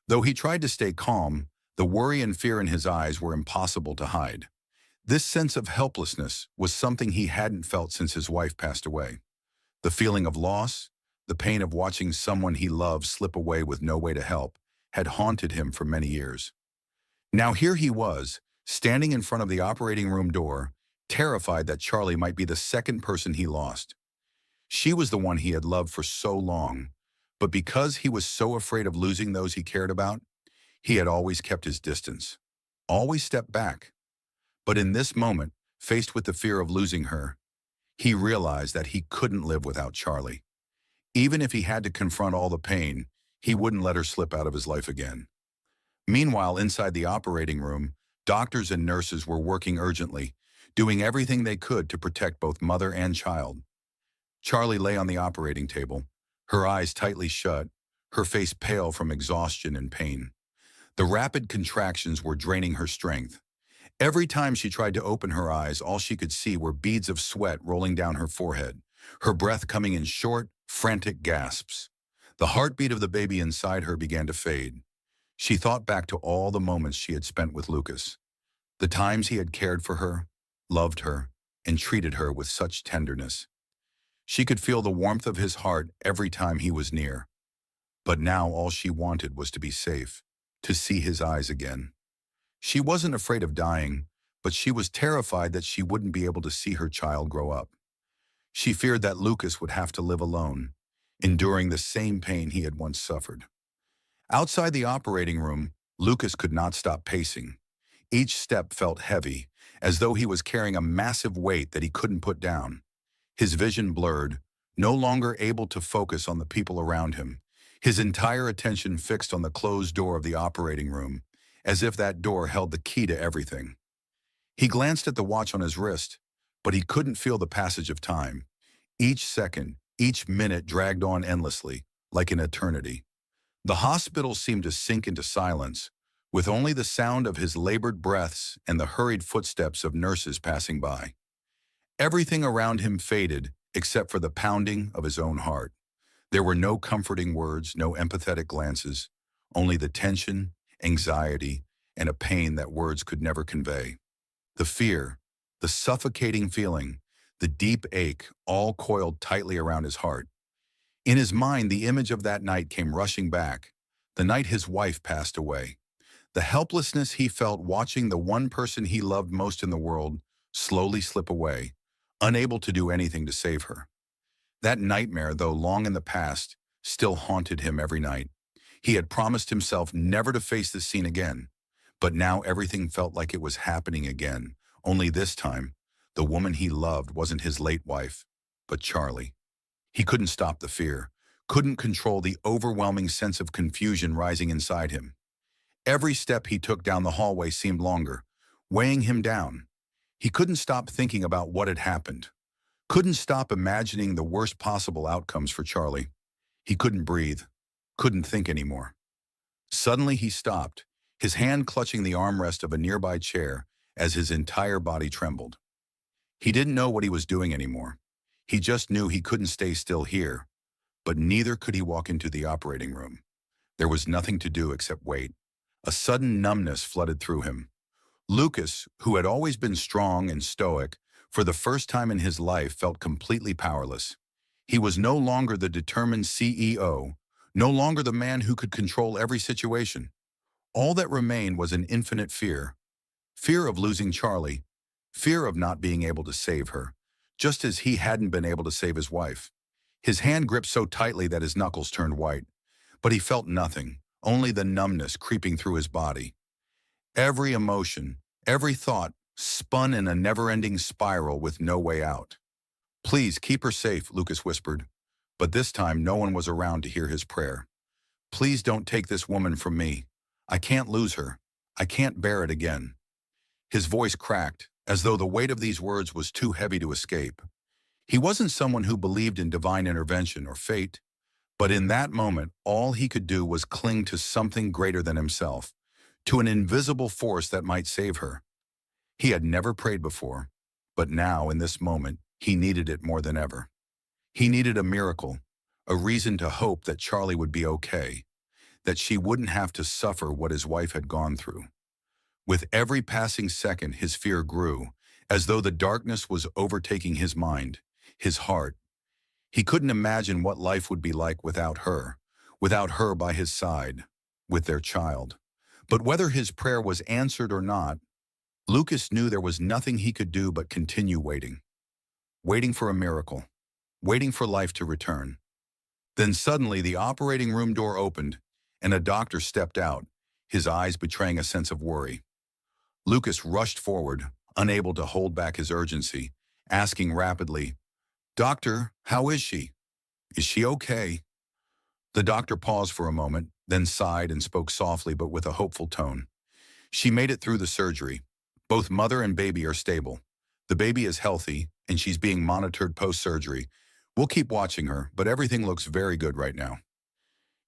Though he tried to stay calm, the worry and fear in his eyes were impossible to hide. This sense of helplessness was something he hadn't felt since his wife passed away. The feeling of loss, the pain of watching someone he loved slip away with no way to help, had haunted him for many years. Now here he was, standing in front of the operating room door, terrified that Charlie might be the second person he lost. She was the one he had loved for so long, but because he was so afraid of losing those he cared about, he had always kept his distance, always stepped back. But in this moment, faced with the fear of losing her, he realized that he couldn't live without Charlie. Even if he had to confront all the pain, he wouldn't let her slip out of his life again. Meanwhile, inside the operating room, doctors and nurses were working urgently, doing everything they could to protect both mother and child. Charlie lay on the operating table, her eyes tightly shut, her face pale from exhaustion and pain. The rapid contractions were draining her strength. Every time she tried to open her eyes, all she could see were beads of sweat rolling down her forehead, her breath coming in short, frantic gasps. The heartbeat of the baby inside her began to fade. She thought back to all the moments she had spent with Lucas, the times he had cared for her, loved her, and treated her with such tenderness. She could feel the warmth of his heart every time he was near. But now all she wanted was to be safe, to see his eyes again. She wasn't afraid of dying, but she was terrified that she wouldn't be able to see her child grow up. She feared that Lucas would have to live alone, enduring the same pain he had once suffered. Outside the operating room, Lucas could not stop pacing. Each step felt heavy, as though he was carrying a massive weight that he couldn't put down. His vision blurred, no longer able to focus on the people around him, his entire attention fixed on the closed door of the operating room, as if that door held the key to everything. He glanced at the watch on his wrist, but he couldn't feel the passage of time. Each second, each minute dragged on endlessly, like an eternity. The hospital seemed to sink into silence, with only the sound of his labored breaths and the hurried footsteps of nurses passing by. Everything around him faded, except for the pounding of his own heart. There were no comforting words, no empathetic glances, only the tension, anxiety, and a pain that words could never convey. The fear, the suffocating feeling, the deep ache, all coiled tightly around his heart. In his mind, the image of that night came rushing back, the night his wife passed away. The helplessness he felt watching the one person he loved most in the world slowly slip away, unable to do anything to save her. That nightmare, though long in the past, still haunted him every night. He had promised himself never to face this scene again, but now everything felt like it was happening again, only this time, the woman he loved wasn't his late wife, but Charlie. He couldn't stop the fear, couldn't control the overwhelming sense of confusion rising inside him. Every step he took down the hallway seemed longer, weighing him down. He couldn't stop thinking about what had happened, couldn't stop imagining the worst possible outcomes for Charlie. He couldn't breathe, couldn't think anymore. Suddenly he stopped, his hand clutching the armrest of a nearby chair as his entire body trembled. He didn't know what he was doing anymore. He just knew he couldn't stay still here, but neither could he walk into the operating room. There was nothing to do except wait. A sudden numbness flooded through him. Lucas, who had always been strong and stoic, for the first time in his life felt completely powerless. He was no longer the determined CEO, no longer the man who could control every situation. All that remained was an infinite fear. Fear of losing Charlie, fear of not being able to save her, just as he hadn't been able to save his wife. His hand gripped so tightly that his knuckles turned white, but he felt nothing, only the numbness creeping through his body. Every emotion, every thought, spun in a never-ending spiral with no way out. "Please keep her safe," Lucas whispered, but this time no one was around to hear his prayer. "Please don't take this woman from me. I can't lose her. I can't bear it again." His voice cracked, as though the weight of these words was too heavy to escape. He wasn't someone who believed in divine intervention or fate, but in that moment, all he could do was cling to something greater than himself, to an invisible force that might save her. He had never prayed before, but now, in this moment, he needed it more than ever. He needed a miracle, a reason to hope that Charlie would be okay, that she wouldn't have to suffer what his wife had gone through. With every passing second, his fear grew, as though the darkness was overtaking his mind, his heart. He couldn't imagine what life would be like without her by his side, with their child. But whether his prayer was answered or not, Lucas knew there was nothing he could do but continue waiting. Waiting for a miracle, waiting for life to return. Then suddenly the operating room door opened, and a doctor stepped out, his eyes betraying a sense of worry. Lucas rushed forward, unable to hold back his urgency, asking rapidly, "Doctor, how is she? Is she okay?" The doctor paused for a moment, then sighed and spoke softly but with a hopeful tone. "She made it through the surgery. Both mother and baby are stable. The baby is healthy, and she's being monitored post-surgery. We'll keep watching her, but everything looks very good right now."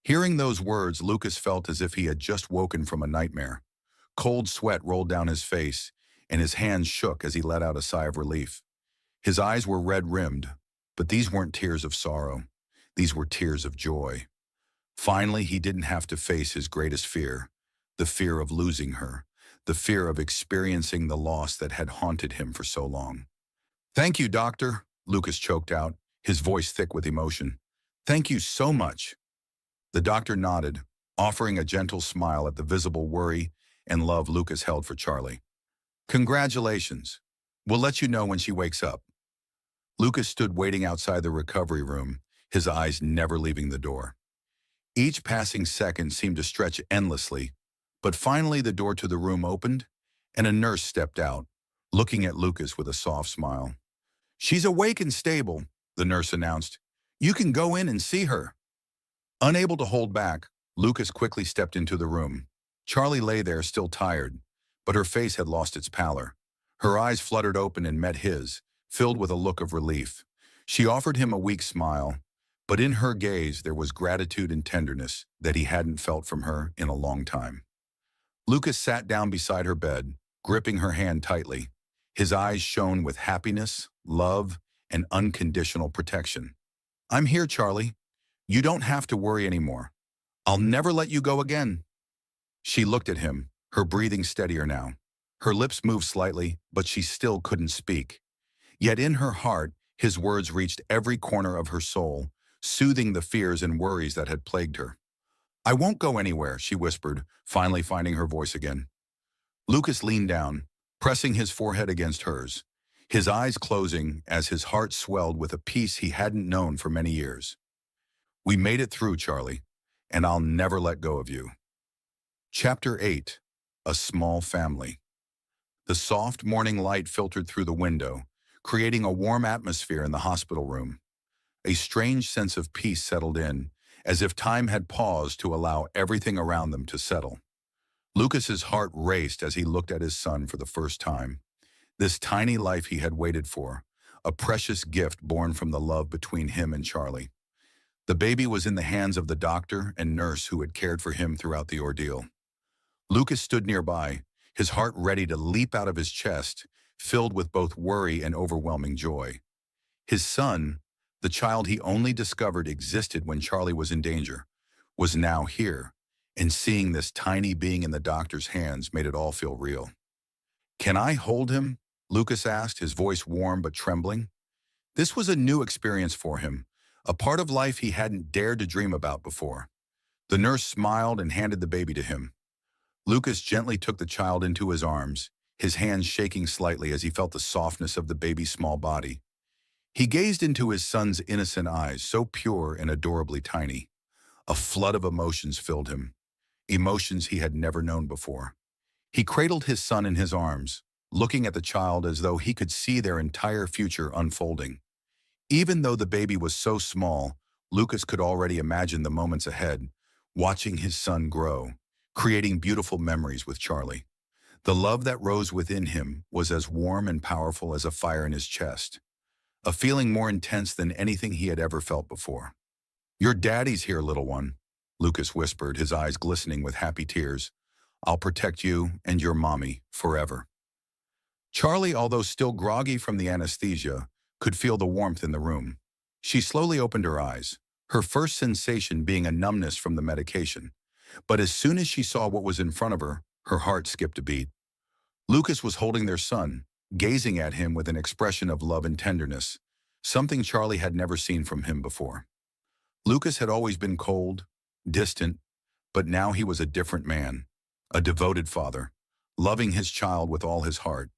Hearing those words, Lucas felt as if he had just woken from a nightmare. Cold sweat rolled down his face, and his hands shook as he let out a sigh of relief. His eyes were red-rimmed, but these weren't tears of sorrow. These were tears of joy. Finally, he didn't have to face his greatest fear, the fear of losing her, the fear of experiencing the loss that had haunted him for so long. "Thank you, doctor," Lucas choked out, his voice thick with emotion. "Thank you so much." The doctor nodded, offering a gentle smile at the visible worry and love Lucas held for Charlie. Congratulations. We'll let you know when she wakes up. Lucas stood waiting outside the recovery room, his eyes never leaving the door. Each passing second seemed to stretch endlessly, but finally the door to the room opened, and a nurse stepped out, looking at Lucas with a soft smile. "She's awake and stable," the nurse announced. "You can go in and see her." Unable to hold back, Lucas quickly stepped into the room. Charlie lay there still tired, but her face had lost its pallor. Her eyes fluttered open and met his, filled with a look of relief. She offered him a weak smile, but in her gaze there was gratitude and tenderness that he hadn't felt from her in a long time. Lucas sat down beside her bed, gripping her hand tightly. His eyes shone with happiness, love, and unconditional protection. "I'm here, Charlie. You don't have to worry anymore. I'll never let you go again." She looked at him, her breathing steadier now. Her lips moved slightly, but she still couldn't speak. Yet in her heart, his words reached every corner of her soul, soothing the fears and worries that had plagued her. "I won't go anywhere," she whispered, finally finding her voice again. Lucas leaned down, pressing his forehead against hers, his eyes closing as his heart swelled with a peace he hadn't known for many years. "We made it through, Charlie, and I'll never let go of you." Chapter 8. A Small Family. The soft morning light filtered through the window, creating a warm atmosphere in the hospital room. A strange sense of peace settled in, as if time had paused to allow everything around them to settle. Lucas's heart raced as he looked at his son for the first time. This tiny life he had waited for, a precious gift born from the love between him and Charlie. The baby was in the hands of the doctor and nurse who had cared for him throughout the ordeal. Lucas stood nearby, his heart ready to leap out of his chest, filled with both worry and overwhelming joy. His son, the child he only discovered existed when Charlie was in danger, was now here, and seeing this tiny being in the doctor's hands made it all feel real. "Can I hold him?" Lucas asked, his voice warm but trembling. This was a new experience for him, a part of life he hadn't dared to dream about before. The nurse smiled and handed the baby to him. Lucas gently took the child into his arms, his hands shaking slightly as he felt the softness of the baby's small body. He gazed into his son's innocent eyes, so pure and adorably tiny. A flood of emotions filled him, emotions he had never known before. He cradled his son in his arms, looking at the child as though he could see their entire future unfolding. Even though the baby was so small, Lucas could already imagine the moments ahead, watching his son grow, creating beautiful memories with Charlie. The love that rose within him was as warm and powerful as a fire in his chest, a feeling more intense than anything he had ever felt before. "Your daddy's here, little one," Lucas whispered, his eyes glistening with happy tears. "I'll protect you and your mommy forever." Charlie, although still groggy from the anesthesia, could feel the warmth in the room. She slowly opened her eyes, her first sensation being a numbness from the medication. But as soon as she saw what was in front of her, her heart skipped a beat. Lucas was holding their son, gazing at him with an expression of love and tenderness, something Charlie had never seen from him before. Lucas had always been cold, distant, but now he was a different man, a devoted father, loving his child with all his heart.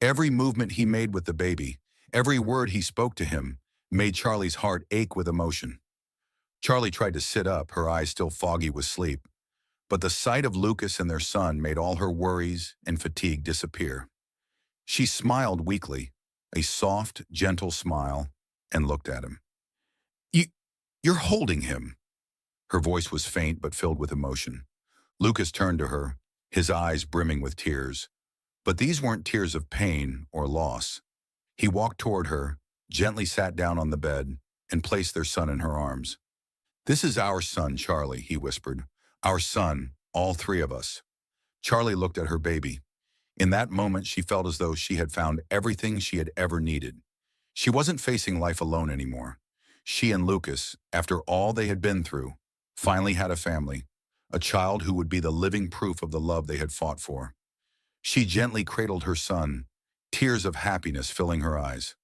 Every movement he made with the baby, every word he spoke to him, made Charlie's heart ache with emotion. Charlie tried to sit up, her eyes still foggy with sleep. But the sight of Lucas and their son made all her worries and fatigue disappear. She smiled weakly, a soft, gentle smile, and looked at him. You're holding him." Her voice was faint but filled with emotion. Lucas turned to her, his eyes brimming with tears. But these weren't tears of pain or loss. He walked toward her, gently sat down on the bed, and placed their son in her arms. "This is our son, Charlie," he whispered. "Our son, all three of us." Charlie looked at her baby. In that moment, she felt as though she had found everything she had ever needed. She wasn't facing life alone anymore. She and Lucas, after all they had been through, finally had a family, a child who would be the living proof of the love they had fought for. She gently cradled her son, tears of happiness filling her eyes.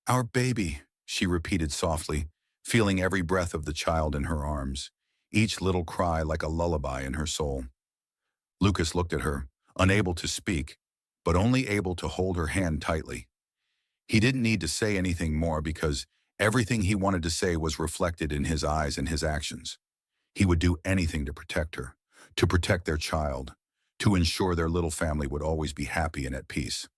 "Our baby," she repeated softly, feeling every breath of the child in her arms, each little cry like a lullaby in her soul. Lucas looked at her, unable to speak, but only able to hold her hand tightly. He didn't need to say anything more because everything he wanted to say was reflected in his eyes and his actions. He would do anything to protect her, to protect their child, to ensure their little family would always be happy and at peace.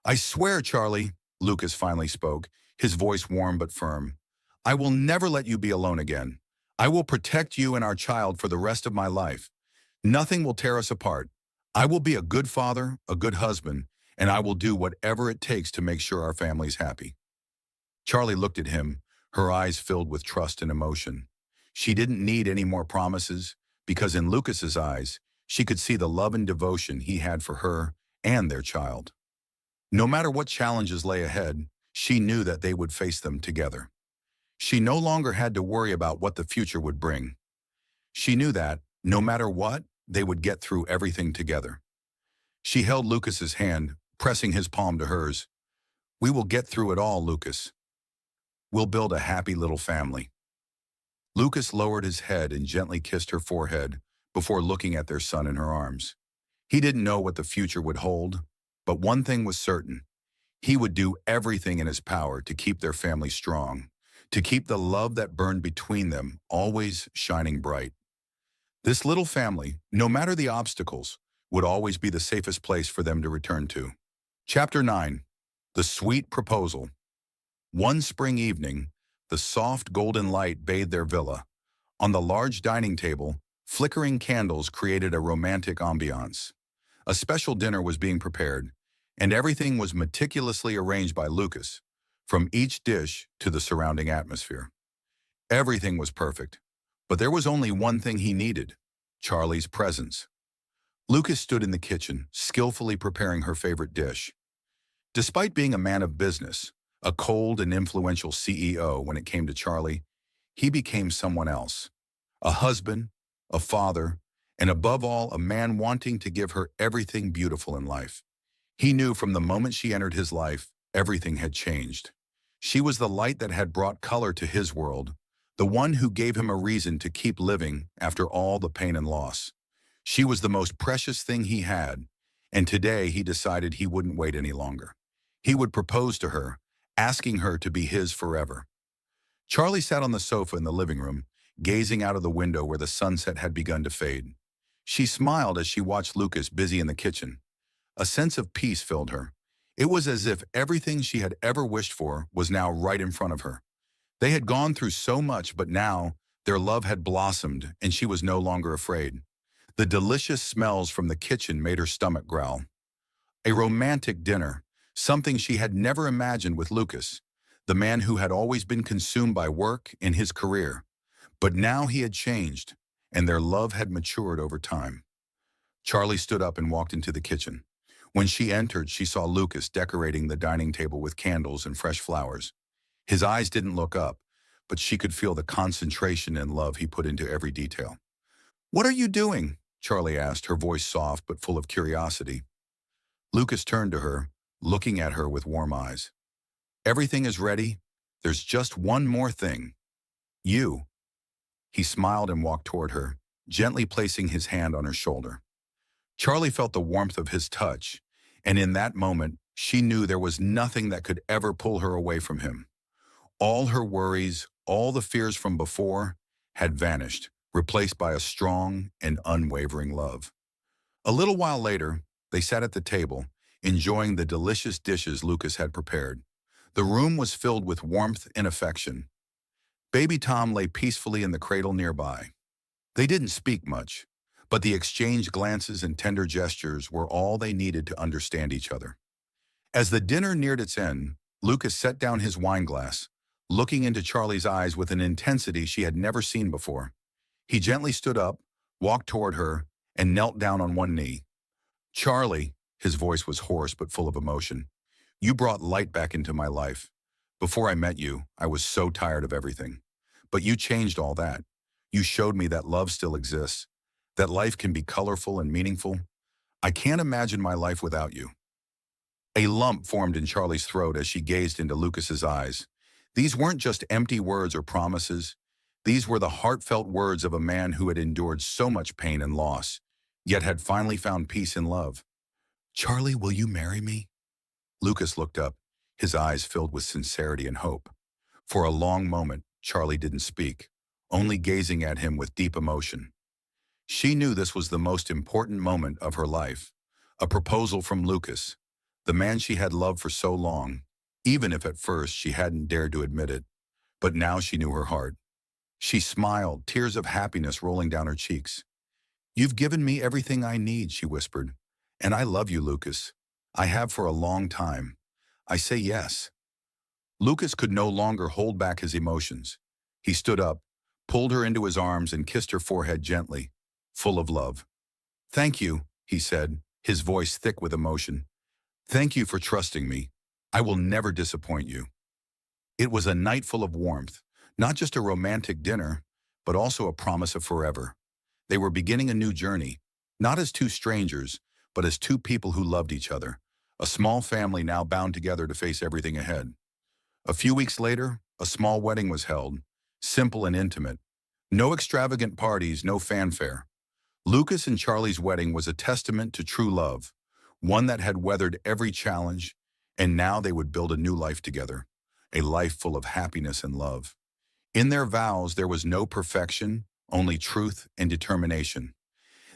"I swear, Charlie," Lucas finally spoke, his voice warm but firm, "I will never let you be alone again. I will protect you and our child for the rest of my life. Nothing will tear us apart. I will be a good father, a good husband, and I will do whatever it takes to make sure our family's happy." Charlie looked at him, her eyes filled with trust and emotion. She didn't need any more promises, because in Lucas's eyes, she could see the love and devotion he had for her and their child. No matter what challenges lay ahead, she knew that they would face them together. She no longer had to worry about what the future would bring. She knew that, no matter what, they would get through everything together. She held Lucas's hand, pressing his palm to hers. "We will get through it all, Lucas. We'll build a happy little family." Lucas lowered his head and gently kissed her forehead before looking at their son in her arms. He didn't know what the future would hold, but one thing was certain. He would do everything in his power to keep their family strong, to keep the love that burned between them always shining bright. This little family, no matter the obstacles, would always be the safest place for them to return to. Chapter 9. The Sweet Proposal. One spring evening, the soft golden light bathed their villa. On the large dining table, flickering candles created a romantic ambiance. A special dinner was being prepared, and everything was meticulously arranged by Lucas, from each dish to the surrounding atmosphere. Everything was perfect, but there was only one thing he needed: Charlie's presence. Lucas stood in the kitchen, skillfully preparing her favorite dish. Despite being a man of business, a cold and influential CEO when it came to Charlie, he became someone else. A husband, a father, and above all, a man wanting to give her everything beautiful in life. He knew from the moment she entered his life, everything had changed. She was the light that had brought color to his world, the one who gave him a reason to keep living after all the pain and loss. She was the most precious thing he had, and today he decided he wouldn't wait any longer. He would propose to her, asking her to be his forever. Charlie sat on the sofa in the living room, gazing out of the window where the sunset had begun to fade. She smiled as she watched Lucas busy in the kitchen. A sense of peace filled her. It was as if everything she had ever wished for was now right in front of her. They had gone through so much, but now their love had blossomed and she was no longer afraid. The delicious smells from the kitchen made her stomach growl. A romantic dinner, something she had never imagined with Lucas, the man who had always been consumed by work and his career. But now he had changed, and their love had matured over time. Charlie stood up and walked into the kitchen. When she entered, she saw Lucas decorating the dining table with candles and fresh flowers. His eyes didn't look up, but she could feel the concentration and love he put into every detail. "What are you doing?" Charlie asked, her voice soft but full of curiosity. Lucas turned to her, looking at her with warm eyes. "Everything is ready. There's just one more thing. You." He smiled and walked toward her, gently placing his hand on her shoulder. Charlie felt the warmth of his touch, and in that moment, she knew there was nothing that could ever pull her away from him. All her worries, all the fears from before, had vanished, replaced by a strong and unwavering love. A little while later, they sat at the table, enjoying the delicious dishes Lucas had prepared. The room was filled with warmth and affection. Baby Tom lay peacefully in the cradle nearby. They didn't speak much, but the exchanged glances and tender gestures were all they needed to understand each other. As the dinner neared its end, Lucas set down his wineglass, looking into Charlie's eyes with an intensity she had never seen before. He gently stood up, walked toward her, and knelt down on one knee. "Charlie," his voice was hoarse but full of emotion, "you brought light back into my life. Before I met you, I was so tired of everything. But you changed all that. You showed me that love still exists, that life can be colorful and meaningful. I can't imagine my life without you." A lump formed in Charlie's throat as she gazed into Lucas's eyes. These weren't just empty words or promises. These were the heartfelt words of a man who had endured so much pain and loss, yet had finally found peace in love. "Charlie, will you marry me?" Lucas looked up, his eyes filled with sincerity and hope. For a long moment, Charlie didn't speak, only gazing at him with deep emotion. She knew this was the most important moment of her life. A proposal from Lucas, the man she had loved for so long, even if at first she hadn't dared to admit it. But now she knew her heart. She smiled, tears of happiness rolling down her cheeks. "You've given me everything I need," she whispered. "And I love you, Lucas. I have for a long time. I say yes." Lucas could no longer hold back his emotions. He stood up, pulled her into his arms, and kissed her forehead gently, full of love. "Thank you," he said, his voice thick with emotion. "Thank you for trusting me. I will never disappoint you." It was a night full of warmth, not just a romantic dinner, but also a promise of forever. They were beginning a new journey, not as two strangers, but as two people who loved each other, a small family now bound together to face everything ahead. A few weeks later, a small wedding was held, simple and intimate. No extravagant parties, no fanfare. Lucas and Charlie's wedding was a testament to true love, one that had weathered every challenge, and now they would build a new life together, a life full of happiness and love. In their vows, there was no perfection, only truth and determination.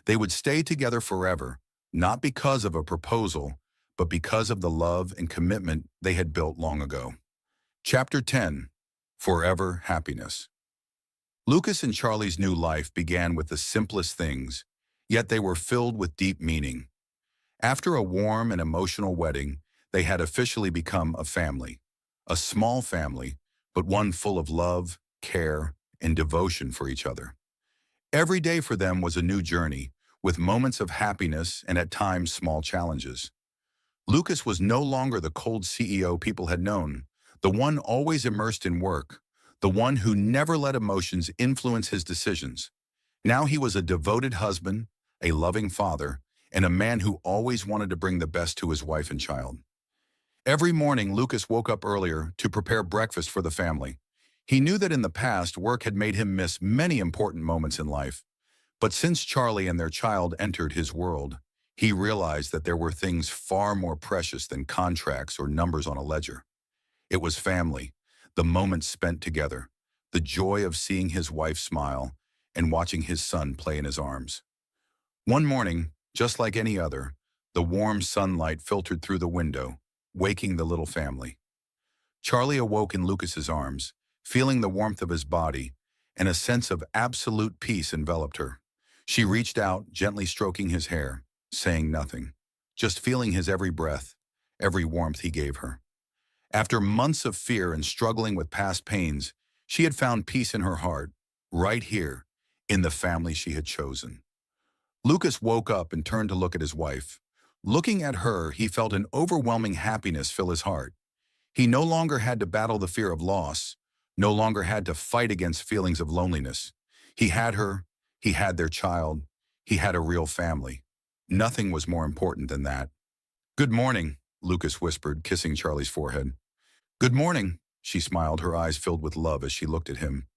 They would stay together forever, not because of a proposal, but because of the love and commitment they had built long ago. Chapter 10. Forever Happiness. Lucas and Charlie's new life began with the simplest things, yet they were filled with deep meaning. After a warm and emotional wedding, they had officially become a family. A small family, but one full of love, care, and devotion for each other. Every day for them was a new journey, with moments of happiness and at times small challenges. Lucas was no longer the cold CEO people had known, the one always immersed in work, the one who never let emotions influence his decisions. Now he was a devoted husband, a loving father, and a man who always wanted to bring the best to his wife and child. Every morning, Lucas woke up earlier to prepare breakfast for the family. He knew that in the past, work had made him miss many important moments in life. But since Charlie and their child entered his world, he realized that there were things far more precious than contracts or numbers on a ledger. It was family, the moments spent together, the joy of seeing his wife smile and watching his son play in his arms. One morning, just like any other, the warm sunlight filtered through the window, waking the little family. Charlie awoke in Lucas's arms, feeling the warmth of his body, and a sense of absolute peace enveloped her. She reached out, gently stroking his hair, saying nothing, just feeling his every breath, every warmth he gave her. After months of fear and struggling with past pains, she had found peace in her heart, right here, in the family she had chosen. Lucas woke up and turned to look at his wife. Looking at her, he felt an overwhelming happiness fill his heart. He no longer had to battle the fear of loss, no longer had to fight against feelings of loneliness. He had her, he had their child, he had a real family. Nothing was more important than that. "Good morning," Lucas whispered, kissing Charlie's forehead. "Good morning," she smiled, her eyes filled with love as she looked at him.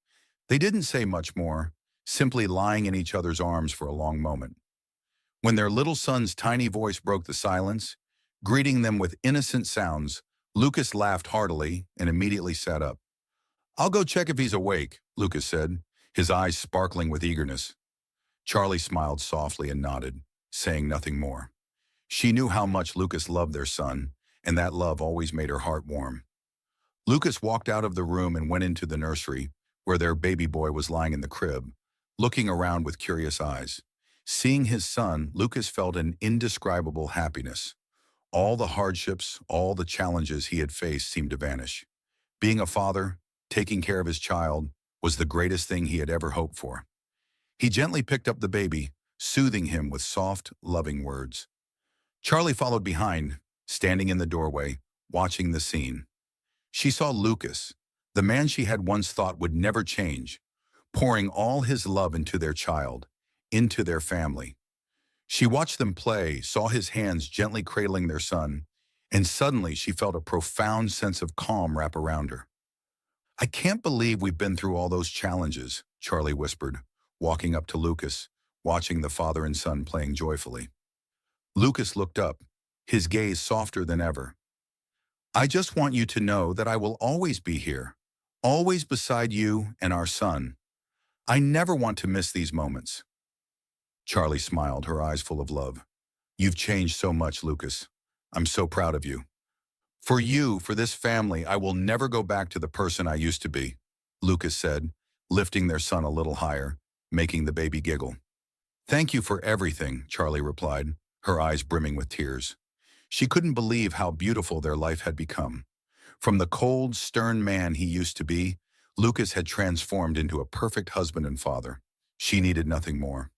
They didn't say much more, simply lying in each other's arms for a long moment. When their little son's tiny voice broke the silence, greeting them with innocent sounds, Lucas laughed heartily and immediately sat up. "I'll go check if he's awake," Lucas said, his eyes sparkling with eagerness. Charlie smiled softly and nodded, saying nothing more. She knew how much Lucas loved their son, and that love always made her heart warm. Lucas walked out of the room and went into the nursery, where their baby boy was lying in the crib, looking around with curious eyes. Seeing his son, Lucas felt an indescribable happiness. All the hardships, all the challenges he had faced seemed to vanish. Being a father, taking care of his child, was the greatest thing he had ever hoped for. He gently picked up the baby, soothing him with soft, loving words. Charlie followed behind, standing in the doorway, watching the scene. She saw Lucas, the man she had once thought would never change, pouring all his love into their child, into their family. She watched them play, saw his hands gently cradling their son, and suddenly she felt a profound sense of calm wrap around her. "I can't believe we've been through all those challenges," Charlie whispered, walking up to Lucas, watching the father and son playing joyfully. Lucas looked up, his gaze softer than ever. I just want you to know that I will always be here, always beside you and our son. I never want to miss these moments. Charlie smiled, her eyes full of love. You've changed so much, Lucas. I'm so proud of you. For you, for this family, I will never go back to the person I used to be, Lucas said, lifting their son a little higher, making the baby giggle. Thank you for everything, Charlie replied, her eyes brimming with tears. She couldn't believe how beautiful their life had become. From the cold, stern man he used to be, Lucas had transformed into a perfect husband and father. She needed nothing more.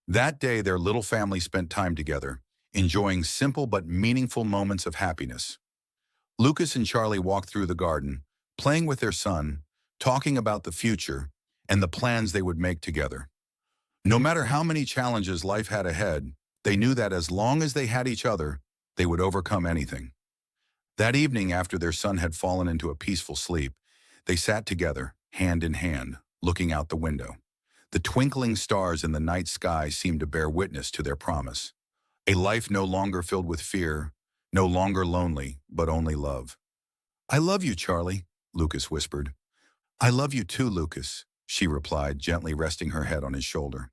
That day, their little family spent time together, enjoying simple but meaningful moments of happiness. Lucas and Charlie walked through the garden, playing with their son, talking about the future and the plans they would make together. No matter how many challenges life had ahead, they knew that as long as they had each other, they would overcome anything. That evening, after their son had fallen into a peaceful sleep, they sat together, hand in hand, looking out the window. The twinkling stars in the night sky seemed to bear witness to their promise. A life no longer filled with fear, no longer lonely, but only love. I love you, Charlie, Lucas whispered. I love you too, Lucas, she replied, gently resting her head on his shoulder.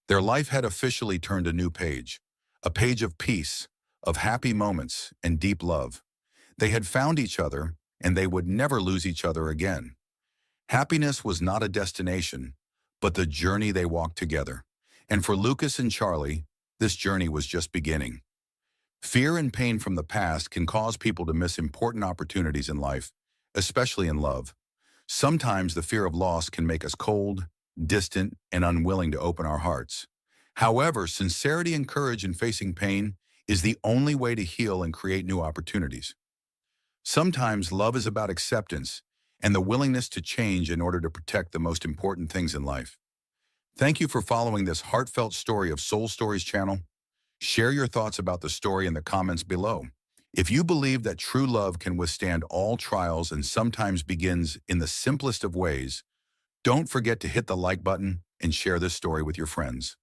Their life had officially turned a new page, a page of peace, of happy moments, and deep love. They had found each other, and they would never lose each other again. Happiness was not a destination, but the journey they walked together. And for Lucas and Charlie, this journey was just beginning. Fear and pain from the past can cause people to miss important opportunities in life, especially in love. Sometimes the fear of loss can make us cold, distant, and unwilling to open our hearts. However, sincerity and courage in facing pain is the only way to heal and create new opportunities. Sometimes love is about acceptance and the willingness to change in order to protect the most important things in life. Thank you for following this heartfelt story of Soul Stories channel. Share your thoughts about the story in the comments below. If you believe that true love can withstand all trials and sometimes begins in the simplest of ways, don't forget to hit the like button and share this story with your friends.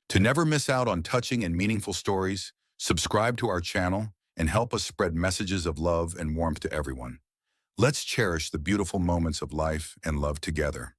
To never miss out on touching and meaningful stories, subscribe to our channel and help us spread messages of love and warmth to everyone. Let's cherish the beautiful moments of life and love together.